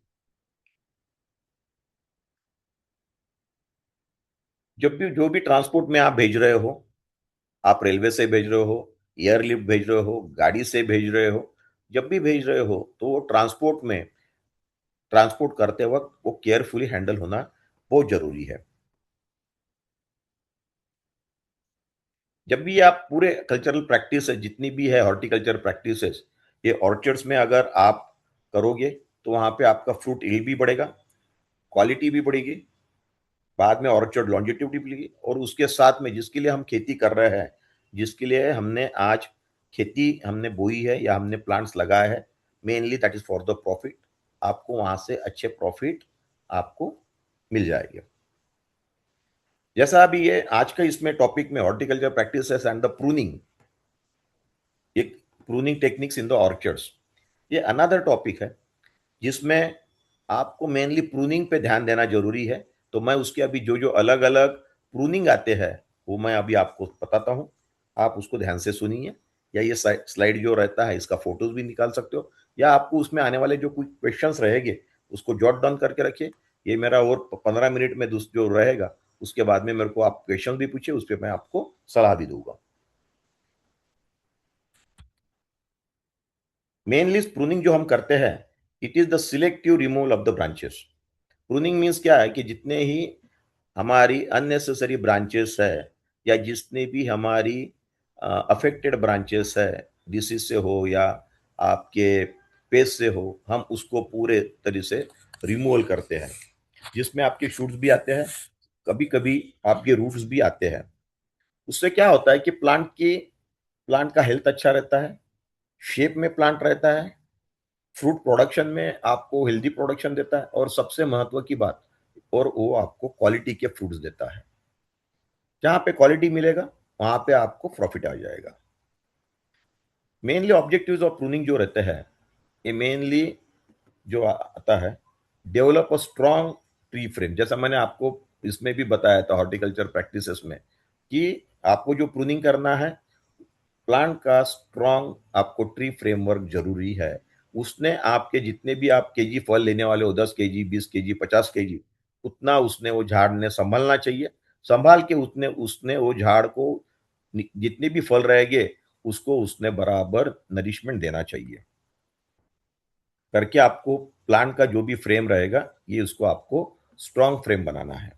जब भी जो भी ट्रांसपोर्ट में आप भेज रहे हो, आप रेलवे से भेज रहे हो, एयरलिफ्ट भेज रहे हो, गाड़ी से भेज रहे हो, जब भी भेज रहे हो तो वो ट्रांसपोर्ट करते वक्त वो केयरफुली हैंडल होना बहुत जरूरी है। जब भी आप पूरे कल्चरल प्रैक्टिस है जितनी भी है हॉर्टिकल्चर प्रैक्टिसेस, ये ऑर्चर्ड्स में अगर आप करोगे तो वहां पे आपका फ्रूट यील्ड भी बढ़ेगा, क्वालिटी भी बढ़ेगी, बाद में ऑर्चर्ड लॉन्जिट्यूडिटी मिलेगी, और उसके साथ में जिसके लिए हम खेती कर रहे हैं, जिसके लिए हमने आज खेती हमने बोई है या हमने प्लांट्स लगाए हैं, mainly that is for the profit, आपको वहां से अच्छे प्रॉफिट आपको मिल जाएंगे। जैसा अभी ये आज का इसमें टॉपिक में horticulture practices and the pruning, एक pruning techniques in the orchards, ये अनदर टॉपिक है जिसमें आपको मेनली प्रूनिंग पे ध्यान देना जरूरी है। तो मैं उसके अभी जो जो अलग अलग प्रूनिंग आते हैं वो मैं अभी आपको बताता हूँ, आप उसको ध्यान से सुनिए। या ये स्लाइड जो रहता है इसका फोटोज भी निकाल सकते हो, या आपको उसमें आने वाले जो कोई क्वेश्चंस रहेंगे उसको जॉट डाउन करके रखिए। ये मेरा और 15 मिनट में जो रहेगा उसके बाद में मेरे को आप क्वेश्चन भी पूछिए, उस पर मैं आपको सलाह भी दूंगा। मेनली प्रूनिंग जो हम करते हैं, it is the selective removal of the branches. Pruning means क्या है कि जितने ही हमारी अननेसेसरी ब्रांचेस है या जितने भी हमारी अफेक्टेड ब्रांचेस है, डिसीज से हो या आपके पेस्ट से हो, हम उसको पूरे तरह से रिमूवल करते हैं, जिसमें आपके शूट्स भी आते हैं, कभी कभी आपके रूट्स भी आते हैं। उससे क्या होता है कि प्लांट का हेल्थ अच्छा रहता है, शेप में प्लांट रहता है, फ्रूट प्रोडक्शन में आपको हेल्दी प्रोडक्शन देता है, और सबसे महत्व की बात, और वो आपको क्वालिटी के फ्रूट्स देता है। जहां पे क्वालिटी मिलेगा वहां पे आपको प्रॉफिट आ जाएगा। मेनली ऑब्जेक्टिव्स ऑफ प्रूनिंग जो रहते हैं, ये मेनली जो आता है, develop a strong tree frame. जैसा मैंने आपको इसमें भी बताया था हॉर्टिकल्चर प्रैक्टिसेस में, कि आपको जो प्रूनिंग करना है, प्लांट का स्ट्रॉन्ग आपको ट्री फ्रेमवर्क जरूरी है। उसने आपके जितने भी आप केजी फल लेने वाले हो, 10 केजी, 20 केजी, 50 केजी, उतना उसने वो झाड़ ने संभालना चाहिए। संभाल के उसने उसने वो झाड़ को जितने भी फल रहेंगे उसको उसने बराबर नरिशमेंट देना चाहिए करके, आपको प्लांट का जो भी फ्रेम रहेगा ये उसको आपको स्ट्रॉन्ग फ्रेम बनाना है।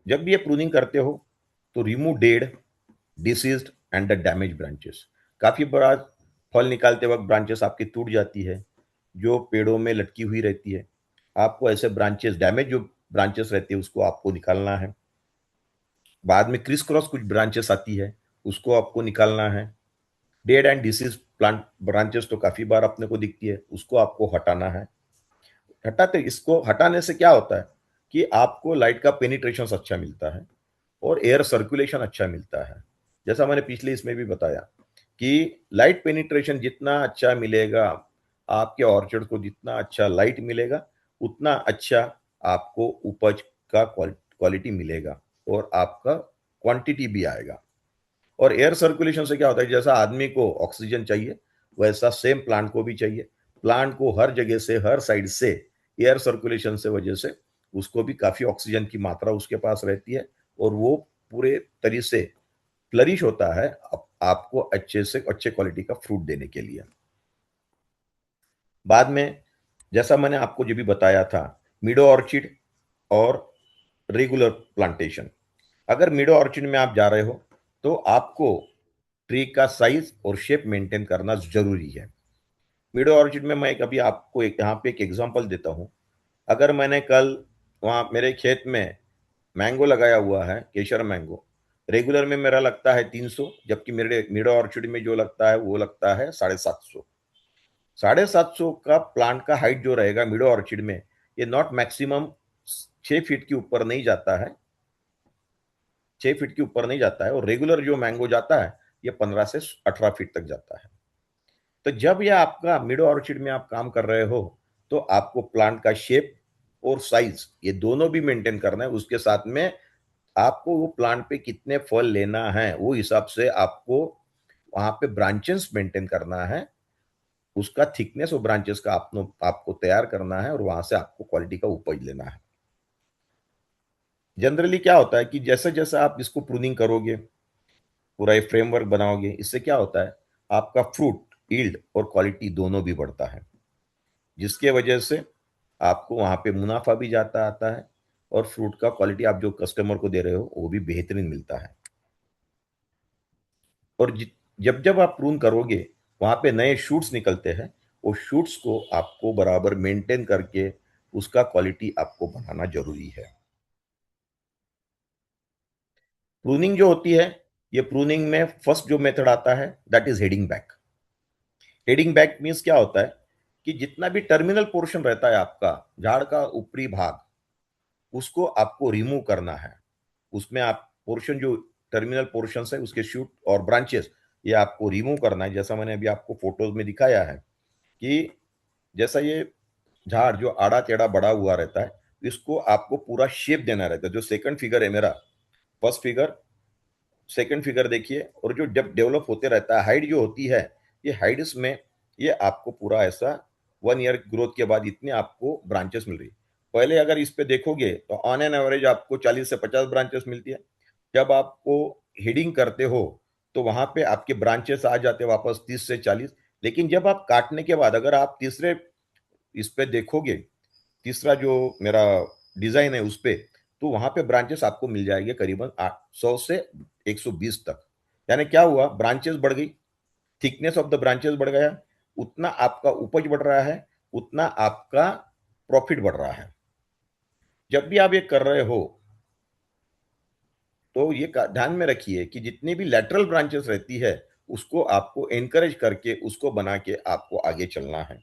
जब भी ये प्रूनिंग करते हो तो remove dead, deceased and the damage branches. काफी बड़ा फल निकालते वक्त ब्रांचेस आपकी टूट जाती है, जो पेड़ों में लटकी हुई रहती है। आपको ऐसे ब्रांचेस, डैमेज जो ब्रांचेस रहती है उसको आपको निकालना है। बाद में क्रिस क्रॉस कुछ ब्रांचेस आती है, उसको आपको निकालना है। Dead and disease plant branches तो काफी बार अपने को दिखती है, उसको आपको हटाना है। हटाते इसको हटाने से क्या होता है कि आपको लाइट का पेनिट्रेशन अच्छा मिलता है और एयर सर्कुलेशन अच्छा मिलता है। जैसा मैंने पिछले इसमें भी बताया कि लाइट पेनिट्रेशन जितना अच्छा मिलेगा, आपके ऑर्चर्ड को जितना अच्छा लाइट मिलेगा, उतना अच्छा आपको उपज का क्वालिटी मिलेगा और आपका क्वांटिटी भी आएगा। और एयर सर्कुलेशन से क्या होता है, जैसा आदमी को ऑक्सीजन चाहिए वैसा सेम प्लांट को भी चाहिए। प्लांट को हर जगह से, हर साइड से एयर सर्कुलेशन से वजह से उसको भी काफी ऑक्सीजन की मात्रा उसके पास रहती है और वो पूरे तरीके से फ्लरिश होता है आपको अच्छे से अच्छे क्वालिटी का फ्रूट देने के लिए। बाद में जैसा मैंने आपको जो भी बताया था, मिडो ऑर्चिड और रेगुलर प्लांटेशन। अगर मिडो ऑर्चिड में आप जा रहे हो तो आपको ट्री का साइज और शेप मेंटेन करना जरूरी है। मिडो ऑर्चिड में मैं अभी आपको यहाँ पे एक एग्जांपल देता हूँ। अगर मैंने कल वहाँ मेरे खेत में मैंगो लगाया हुआ है, केशर मैंगो, रेगुलर में मेरा लगता है 300, जबकि मेरे मिडो ऑर्चिड में जो लगता है वो लगता है 750। 750 का प्लांट का हाइट जो रहेगा मिडो ऑर्चिड में, ये नॉट मैक्सिमम 6 फीट के ऊपर नहीं जाता है, 6 फीट के ऊपर नहीं जाता है, और रेगुलर जो मैंगो जाता है ये 15 से 18 फीट तक जाता है। तो जब ये आपका मिडो ऑर्चिड में आप काम कर रहे हो तो आपको प्लांट का शेप और साइज ये दोनों भी मेंटेन करना है। उसके साथ में आपको वो प्लांट पे कितने फल लेना है वो हिसाब से आपको वहां पे ब्रांचेस मेंटेन करना है, उसका थिकनेस और ब्रांचेस का आपको तैयार करना है और वहां से आपको क्वालिटी का उपज लेना है। जनरली क्या होता है कि जैसे जैसे आप इसको प्रूनिंग करोगे, पूरा एक फ्रेमवर्क बनाओगे, इससे क्या होता है आपका फ्रूट यील्ड और क्वालिटी दोनों भी बढ़ता है, जिसके वजह से आपको वहां पे मुनाफा भी जाता आता है और फ्रूट का क्वालिटी आप जो कस्टमर को दे रहे हो वो भी बेहतरीन मिलता है। और जब जब आप प्रून करोगे वहां पे नए शूट्स निकलते हैं, वो शूट्स को आपको बराबर मेंटेन करके उसका क्वालिटी आपको बनाना जरूरी है। प्रूनिंग जो होती है, ये प्रूनिंग में फर्स्ट जो मेथड आता है that is heading back. Heading back means क्या होता है कि जितना भी टर्मिनल पोर्शन रहता है आपका झाड़ का ऊपरी भाग, उसको आपको रिमूव करना है। उसमें आप पोर्शन जो टर्मिनल पोर्शन है उसके शूट और ब्रांचेस ये आपको रिमूव करना है। जैसा मैंने अभी आपको फोटोज में दिखाया है कि जैसा ये झाड़ जो आड़ा टेढ़ा बड़ा हुआ रहता है, इसको आपको पूरा शेप देना रहता है। जो सेकंड फिगर है मेरा, फर्स्ट फिगर सेकंड फिगर देखिए, और जो जब डेवलप होते रहता है, हाइट जो होती है, ये हाइट्स में ये आपको पूरा ऐसा 1 ईयर ग्रोथ के बाद इतने आपको ब्रांचेस मिल रही। पहले अगर इस पे देखोगे तो ऑन एन एवरेज आपको 40 से 50 ब्रांचेस मिलती है। जब आपको हेडिंग करते हो तो वहां पे आपके ब्रांचेस आ जाते हैं वापस 30 से 40। लेकिन जब आप काटने के बाद अगर आप तीसरे इस पे देखोगे, तीसरा जो मेरा डिजाइन है उस पे, तो वहां पे ब्रांचेस आपको मिल जाएंगे करीबन 100 से 120 तक। यानी क्या हुआ, ब्रांचेस बढ़ गई, थिकनेस ऑफ द ब्रांचेस बढ़ गया, उतना आपका उपज बढ़ रहा है, उतना आपका प्रॉफिट बढ़ रहा है। जब भी आप ये कर रहे हो तो ये ध्यान में रखिए कि जितनी भी लेटरल ब्रांचेस रहती है उसको आपको एनकरेज करके उसको बना के आपको आगे चलना है।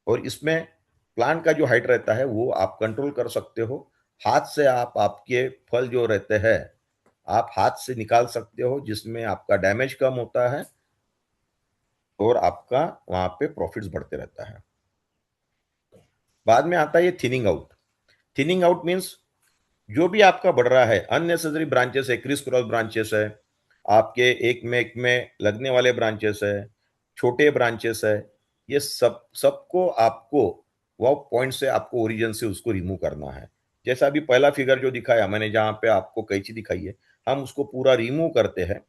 और इसमें प्लांट का जो हाइट रहता है वो आप कंट्रोल कर सकते हो। हाथ से आप आपके फल जो रहते हैं आप हाथ से निकाल सकते हो, जिसमें आपका डैमेज कम होता है और आपका वहां पे प्रॉफिट्स बढ़ते रहता है। बाद में आता है ये thinning out. Thinning out means जो भी आपका बढ़ रहा है, अननेसेसरी ब्रांचेस है, क्रिस क्रॉस ब्रांचेस है, आपके एक में लगने वाले ब्रांचेस है, छोटे ब्रांचेस है, ये सबको आपको वो पॉइंट से आपको ओरिजिन से उसको रिमूव करना है। जैसा अभी पहला फिगर जो दिखाया मैंने, जहां पे आपको कैंची दिखाई है, हम उसको पूरा रिमूव करते हैं।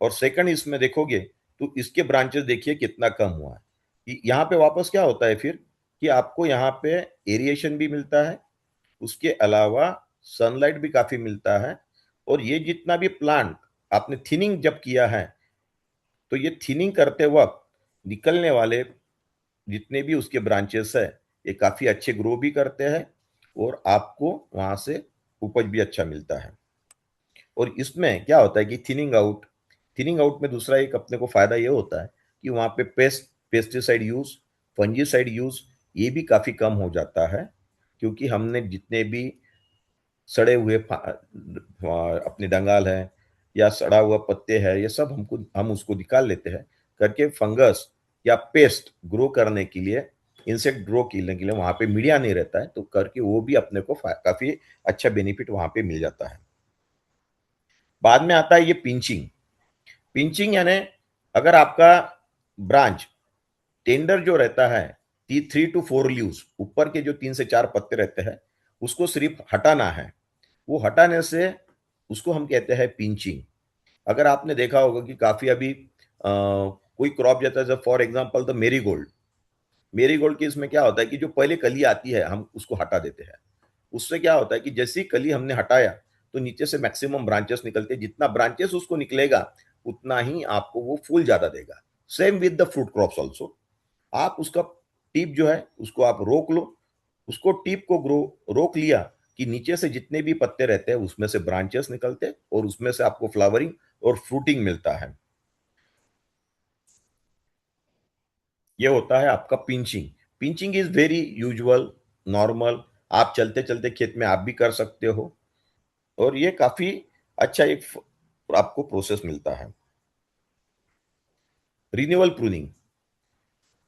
और सेकंड इसमें देखोगे तो इसके ब्रांचेस देखिए कितना कम हुआ है। यहाँ पे वापस क्या होता है फिर कि आपको यहाँ पे एरिएशन भी मिलता है, उसके अलावा सनलाइट भी काफी मिलता है। और ये जितना भी प्लांट आपने थिनिंग जब किया है, तो ये थिनिंग करते वक्त निकलने वाले जितने भी उसके ब्रांचेस है ये काफी अच्छे ग्रो भी करते हैं और आपको वहां से उपज भी अच्छा मिलता है। और इसमें क्या होता है कि थिनिंग आउट में दूसरा एक अपने को फायदा ये होता है कि वहां पे पेस्टिसाइड यूज, फंजीसाइड यूज ये भी काफी कम हो जाता है, क्योंकि हमने जितने भी सड़े हुए अपने डंगाल है या सड़ा हुआ पत्ते है, ये सब हम उसको निकाल लेते हैं करके। फंगस या पेस्ट ग्रो करने के लिए, इंसेक्ट ग्रो करने के लिए वहां पे मीडिया नहीं रहता है, तो करके वो भी अपने को काफी अच्छा बेनिफिट वहां पे मिल जाता है। बाद में आता है ये पिंचिंग। पिंचिंग यानी अगर आपका ब्रांच टेंडर जो रहता है, 3 to 4 लीव्स, ऊपर के जो 3 से 4 पत्ते रहते हैं उसको सिर्फ हटाना है। वो हटाने से उसको हम कहते हैं पिंचिंग। अगर आपने देखा होगा कि काफी अभी कोई क्रॉप जाता है, for example the marigold. Marigold की इसमें क्या होता है कि जो पहले कली आती है हम उसको हटा देते हैं। उससे क्या होता है कि जैसी कली हमने हटाया तो नीचे से मैक्सिमम ब्रांचेस निकलते हैं, जितना ब्रांचेस उसको निकलेगा उतना ही आपको वो फूल ज्यादा देगा। Same with the fruit crops also. आप उसका टिप जो है उसको आप रोक लो, उसको टिप को ग्रो रोक लिया कि नीचे से जितने भी पत्ते रहते हैं उसमें से ब्रांचेस निकलते हैं और उसमें से आपको फ्लावरिंग और फ्रूटिंग मिलता है। ये होता है आपका pinching. Pinching is very usual, normal, आप चलते चलते खेत में आप भी कर सकते हो और ये काफी अच्छा एक आपको प्रोसेस मिलता है। Renewal pruning.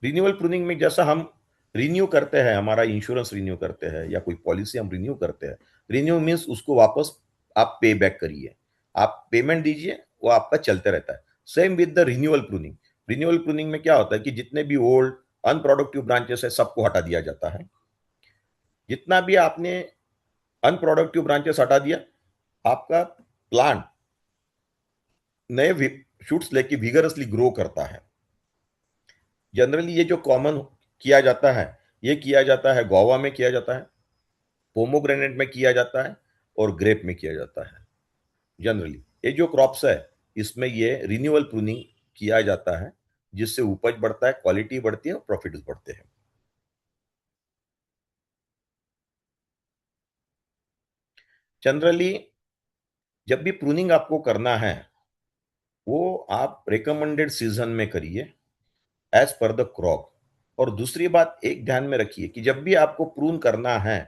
रिन्यूअल प्रूनिंग में जैसा हम रिन्यू करते हैं, हमारा इंश्योरेंस रिन्यू करते हैं या कोई पॉलिसी हम रिन्यू करते हैं, रिन्यू मीन्स उसको वापस आप पे बैक करिए, आप पेमेंट दीजिए, वो आपका चलते रहता है। Same with the renewal pruning. Renewal pruning में क्या होता है कि जितने भी ओल्ड अनप्रोडक्टिव ब्रांचेस है सबको हटा दिया जाता है। जितना भी आपने अनप्रोडक्टिव ब्रांचेस हटा दिया, आपका प्लांट नए शूट्स लेके विगरसली ग्रो करता है। जनरली ये जो कॉमन किया जाता है, ये किया जाता है गोवा में किया जाता है, पोमोग्रेनेट में किया जाता है और ग्रेप में किया जाता है। जनरली ये जो क्रॉप्स है इसमें ये रिन्यूअल प्रूनिंग किया जाता है, जिससे उपज बढ़ता है, क्वालिटी बढ़ती है और प्रॉफिट्स बढ़ते हैं। जनरली जब भी प्रूनिंग आपको करना है वो आप रिकमेंडेड सीजन में करिए एज पर द क्रॉप। और दूसरी बात एक ध्यान में रखिए कि जब भी आपको प्रून करना है,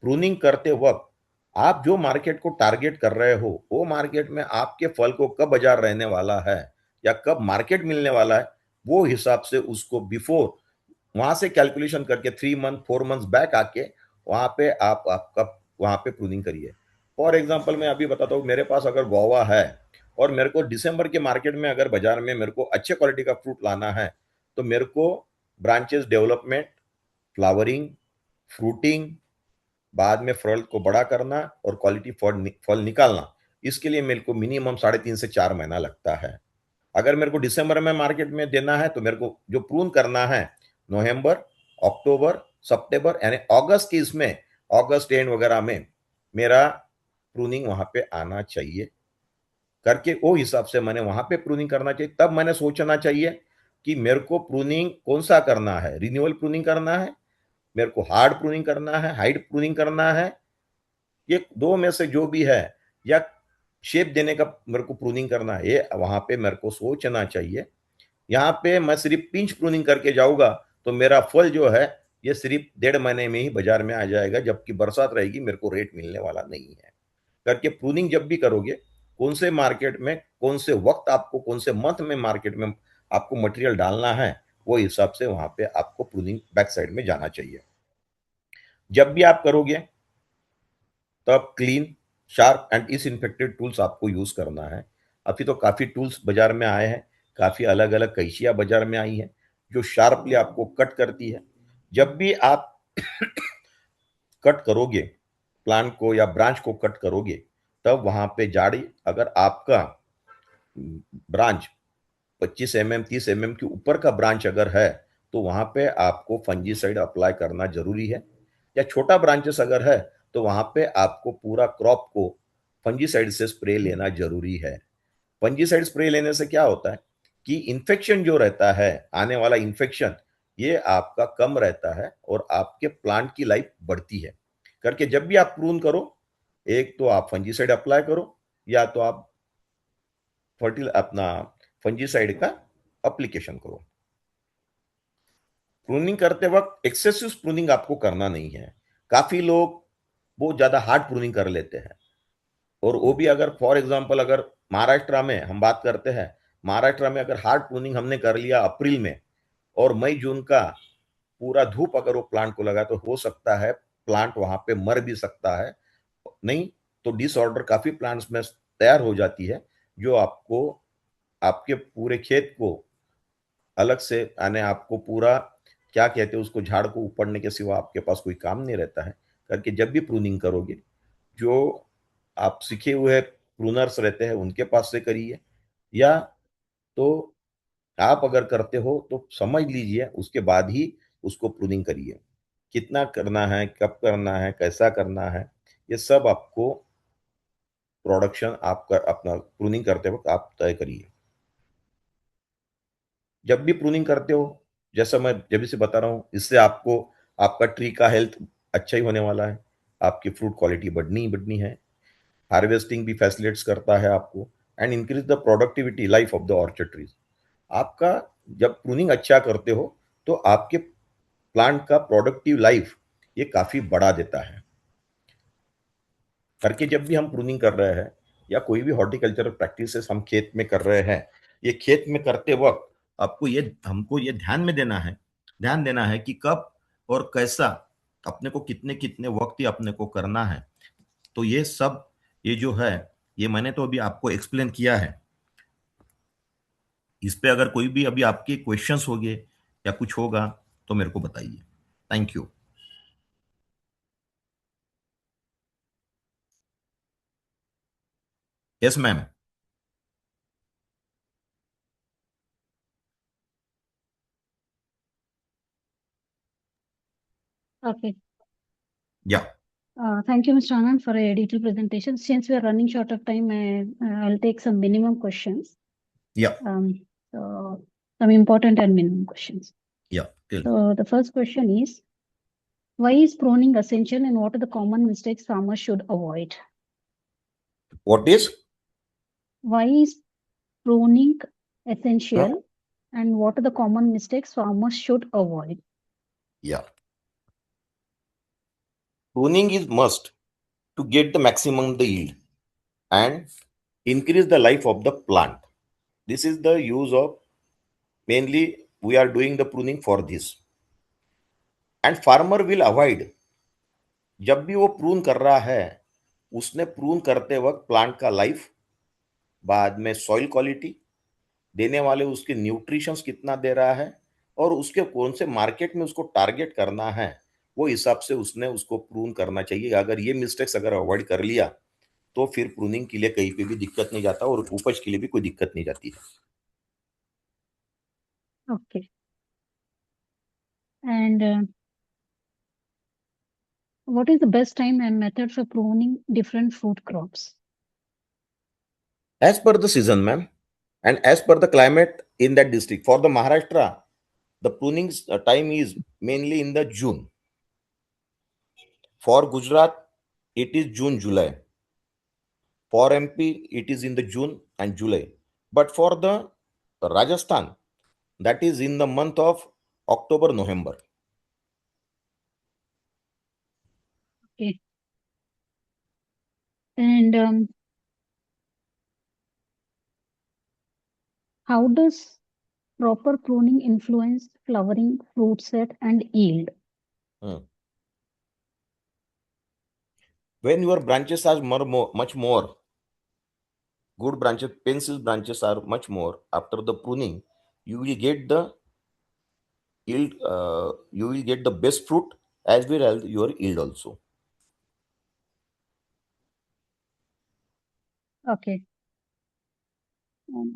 प्रूनिंग करते वक्त आप जो मार्केट को टारगेट कर रहे हो वो मार्केट में आपके फल को कब बाजार रहने वाला है या कब मार्केट मिलने वाला है, वो हिसाब से उसको बिफोर वहां से कैलकुलेशन करके 3 मंथ 4 मंथ्स बैक आके वहां पे आप आपका वहां पे प्रूनिंग करिए। फॉर एग्जाम्पल मैं अभी बताता हूँ, मेरे पास अगर गोवा है और मेरे को दिसंबर के मार्केट में अगर बाजार में मेरे को अच्छे क्वालिटी का फ्रूट लाना है, तो मेरे को ब्रांचेस डेवलपमेंट, फ्लावरिंग, फ्रूटिंग, बाद में फल को बड़ा करना और क्वालिटी फल निकालना, इसके लिए मेरे को मिनिमम 3.5 से 4 महीना लगता है। अगर मेरे को दिसंबर में मार्केट में देना है तो मेरे को जो प्रून करना है नवंबर, अक्टूबर, सितंबर यानी अगस्त की, इसमें अगस्त एंड वगैरह में मेरा प्रूनिंग वहां पे आना चाहिए करके, वो हिसाब से मैंने वहां पे प्रूनिंग करना चाहिए। तब मैंने सोचना चाहिए कि मेरे को प्रूनिंग कौन सा करना है, रिन्यूअल प्रूनिंग करना है, मेरे को हार्ड प्रूनिंग करना है, हाइट प्रूनिंग करना है, ये दो में से जो भी है, या शेप देने का मेरे को प्रूनिंग करना है, ये वहां पे मेरे को सोचना चाहिए। यहाँ पे मैं सिर्फ पिंच प्रूनिंग करके जाऊंगा तो मेरा फल जो है ये सिर्फ 1.5 महीने में ही बाजार में आ जाएगा, जबकि बरसात रहेगी, मेरे को रेट मिलने वाला नहीं है करके। प्रूनिंग जब भी करोगे, कौन से मार्केट में, कौन से वक्त आपको, कौन से मंथ में मार्केट में आपको मटेरियल डालना है, वो हिसाब से वहां पे आपको प्रूनिंग बैक साइड में जाना चाहिए। जब भी आप करोगे तब clean, sharp and disinfected tools आपको यूज करना है। अभी तो काफी टूल्स बाजार में आए हैं, काफी अलग अलग कैंचियां बाजार में आई हैं जो शार्पली आपको कट करती है। जब भी आप कट करोगे, प्लांट को या ब्रांच को कट करोगे, तब वहां पे जाड़ी, अगर आपका ब्रांच 25 mm 30 mm के ऊपर का ब्रांच अगर है, तो वहां पे आपको फंजीसाइड अप्लाई करना जरूरी है। या छोटा ब्रांचेस अगर है, तो वहां पे आपको पूरा क्रॉप को फंजीसाइड से स्प्रे लेना जरूरी है। फंजीसाइड स्प्रे लेने से क्या होता है कि इन्फेक्शन जो रहता है, आने वाला इन्फेक्शन, ये आपका कम रहता है और आपके प्लांट की लाइफ बढ़ती है करके। जब भी आप प्रून करो, एक तो आप फंजीसाइड अप्लाई करो, या तो आप फर्टिल अपना फंजीसाइड का अप्लीकेशन करो। प्रूनिंग करते वक्त एक्सेसिव प्रूनिंग आपको करना नहीं है। काफी लोग बहुत ज्यादा हार्ड प्रूनिंग कर लेते हैं, और वो भी अगर फॉर एग्जांपल अगर महाराष्ट्र में हम बात करते हैं, महाराष्ट्र में अगर हार्ड प्रूनिंग हमने कर लिया अप्रैल में, और मई जून का पूरा धूप अगर वो प्लांट को लगा, तो हो सकता है प्लांट वहां पे मर भी सकता है। नहीं तो डिसऑर्डर काफी प्लांट्स में तैयार हो जाती है, जो आपको आपके पूरे खेत को अलग से आने, आपको पूरा क्या कहते हैं उसको, झाड़ को उपड़ने के सिवा आपके पास कोई काम नहीं रहता है करके। जब भी प्रूनिंग करोगे, जो आप सीखे हुए प्रूनर्स रहते हैं उनके पास से करिए, या तो आप अगर करते हो तो समझ लीजिए, उसके बाद ही उसको प्रूनिंग करिए। कितना करना है, कब करना है, कैसा करना है, ये सब आपको प्रोडक्शन आप अपना प्रूनिंग करते वक्त आप तय करिए। जब भी प्रूनिंग करते हो, जैसा मैं जब से बता रहा हूँ, इससे आपको आपका ट्री का हेल्थ अच्छा ही होने वाला है, आपकी फ्रूट क्वालिटी बढ़नी ही बढ़नी है, हार्वेस्टिंग भी फैसिलिटेट्स करता है आपको, and increase the productivity life of the orchard trees. आपका जब प्रूनिंग अच्छा करते हो, तो आपके प्लांट का प्रोडक्टिव लाइफ ये काफी बढ़ा देता है करके। जब भी हम प्रूनिंग कर रहे हैं या कोई भी हॉर्टिकल्चरल प्रैक्टिसेस हम खेत में कर रहे हैं, ये खेत में करते वक्त आपको ये, हमको ये ध्यान देना है कि कब और कैसा, अपने को कितने कितने वक्त ही अपने को करना है। तो ये सब, ये जो है, ये मैंने तो अभी आपको एक्सप्लेन किया है। इस पे अगर कोई भी अभी आपके क्वेश्चंस होंगे या कुछ होगा तो मेरे को बताइए। Thank you. Yes ma'am. Okay. या Thank you, Mr. Anand, for a detailed presentation. Since we are running short of time, I'll take some minimum questions. या So some important and minimum questions. या So the first question is, why is pruning essential and what are the common mistakes farmers should avoid? What is Why is pruning essential and what are the common mistakes farmers should avoid? या pruning is must to get the maximum the yield and increase the life of the plant. This is the use of, mainly we are doing the pruning for this, and farmer will avoid, जब भी वो prune कर रहा है उसने prune करते वक्त plant का लाइफ, बाद में सॉइल क्वालिटी, देने वाले उसके न्यूट्रिशंस कितना दे रहा है, और उसके कौन से मार्केट में उसको टारगेट करना है, वो हिसाब से उसने उसको प्रून करना चाहिए। अगर ये मिस्टेक्स अगर अवॉइड कर लिया तो फिर प्रूनिंग के लिए कहीं पे भी दिक्कत नहीं जाता और उपज के लिए भी कोई दिक्कत नहीं जाती है। Okay. And what is the best time and method for pruning different fruit crops? As per the season, ma'am, and as per the climate in that district. For the Maharashtra, the pruning time is mainly in the June. For Gujarat, it is June, July. For MP, it is in the June and July. But for the Rajasthan, that is in the month of October, November. Okay. And how does proper pruning influence flowering, fruit set, and yield? Hmm. When your branches are much more, good branches, pencil branches are much more, after the pruning, you will get the yield, you will get the best fruit as well as your yield also. Okay. And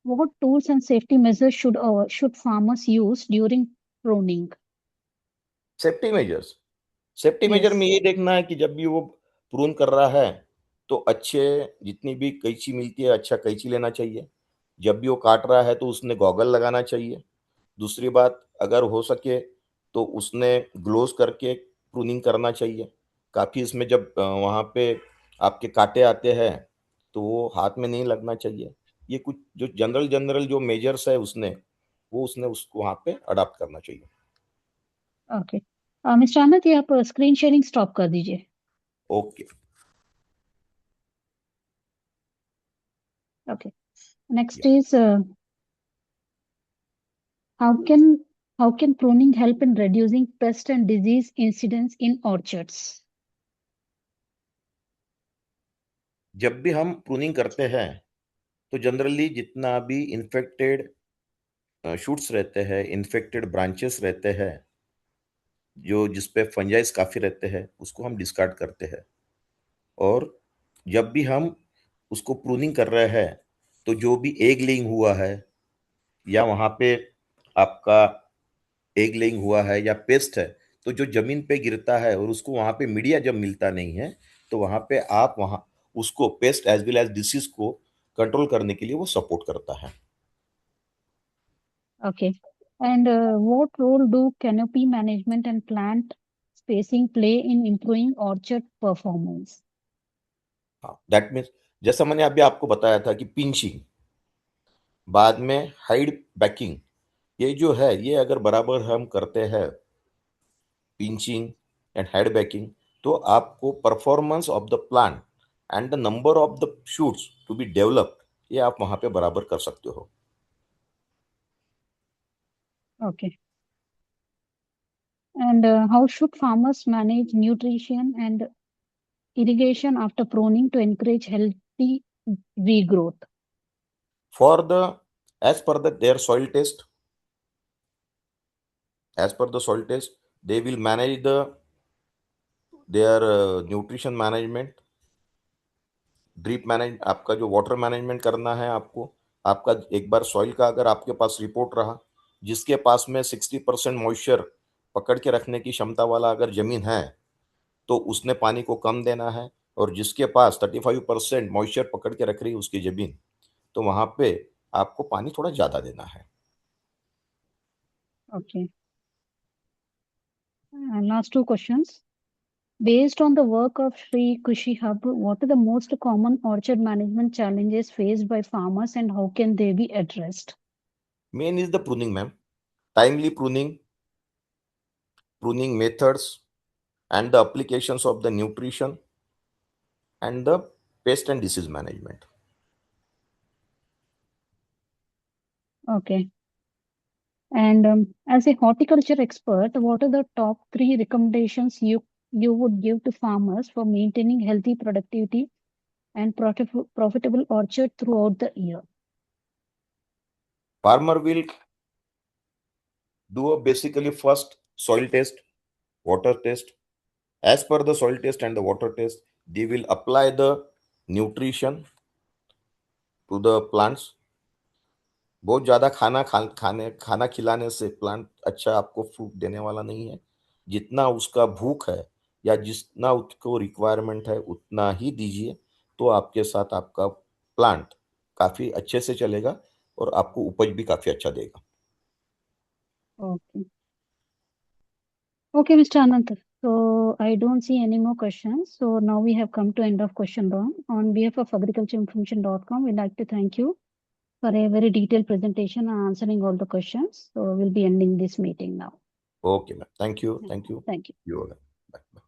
what tools and safety measures should farmers use during pruning? Safety measures, safety major में Yes. ये देखना है कि जब भी वो prune कर रहा है तो अच्छे, जितनी भी कैंची मिलती है अच्छा कैंची लेना चाहिए। जब भी वो काट रहा है तो उसने गॉगल लगाना चाहिए। दूसरी बात, अगर हो सके तो उसने ग्लोव्स करके प्रूनिंग करना चाहिए। काफ़ी इसमें जब वहाँ पे आपके कांटे आते हैं तो वो हाथ में नहीं लगना चाहिए। ये कुछ जो जनरल जनरल जो मेजर्स है उसने, वो उसने उसको वहाँ पे अडॉप्ट करना चाहिए। ओके। मिस्टर आनंद, ये आप स्क्रीन शेयरिंग स्टॉप कर दीजिए। Okay. Okay. Next is how can how can pruning help in reducing pest and disease incidents in orchards? जब भी हम प्रूनिंग करते हैं तो जनरली जितना भी इन्फेक्टेड शूट्स रहते हैं, इन्फेक्टेड ब्रांचेस रहते हैं, जो जिसपे फंजाइस काफ़ी रहते हैं, उसको हम डिस्कार्ड करते हैं। और जब भी हम उसको प्रूनिंग कर रहे हैं तो जो भी एग लेइंग हुआ है या वहाँ पे आपका एग लेइंग हुआ है या पेस्ट है, तो जो जमीन पे गिरता है और उसको वहाँ पे मीडिया जब मिलता नहीं है, तो वहाँ पे आप वहाँ उसको pest as well as disease को कंट्रोल करने के लिए वो सपोर्ट करता है। Okay. And what role do canopy management and plant spacing play in improving orchard performance? हाँ, दैट मीन्स जैसा मैंने अभी आपको बताया था कि पिंचिंग, बाद में हाइड बैकिंग, ये जो है ये अगर बराबर हम करते हैं, पिंचिंग एंड हाइड बैकिंग, तो आपको performance of the plant and the number of the shoots to be developed, ये आप वहाँ पे बराबर कर सकते हो। Okay. And how should farmers manage nutrition and irrigation after pruning to encourage healthy regrowth? For the, as per the their soil test, as per the soil test, they will manage their nutrition management, drip manage, आपका जो water management करना है आपको। आपका एक बार soil का अगर आपके पास रिपोर्ट रहा, जिसके पास में 60% मॉइस्चर पकड़ के रखने की क्षमता वाला अगर जमीन है, तो उसने पानी को कम देना है। और जिसके पास 35% मॉइस्चर पकड़ के रख रही है उसकी जमीन, तो वहां पे आपको पानी थोड़ा ज्यादा देना है। Okay. And last two questions. Based on the work of Sri Krishi Hub, what are the most common orchard management challenges faced by farmers and how can they be addressed? Main is the pruning ma'am, timely pruning methods, and the applications of the nutrition and the pest and disease management. Okay. And as a horticulture expert, what are the top three recommendations you would give to farmers for maintaining healthy productivity and profitable orchard throughout the year? Farmer will do a basically first soil test, water test. As per the soil test and the water test, they will apply the nutrition to the plants. बहुत ज्यादा खाना खिलाने से plant अच्छा आपको fruit देने वाला नहीं है. जितना उसका भूख है या जितना उसको रिक्वायरमेंट है उतना ही दीजिए, तो आपके साथ आपका प्लांट काफी अच्छे से चलेगा और आपको उपज भी काफी अच्छा देगा. Okay. Okay, Mr. Anant. So I don't see any more questions. So now we have come to end of question round. On behalf of agricultureinformation.com, we'd like to thank you for a very detailed presentation and answering all the questions. So we'll be ending this meeting now. Okay, ma'am. Thank you. Thank you. You are welcome. Bye.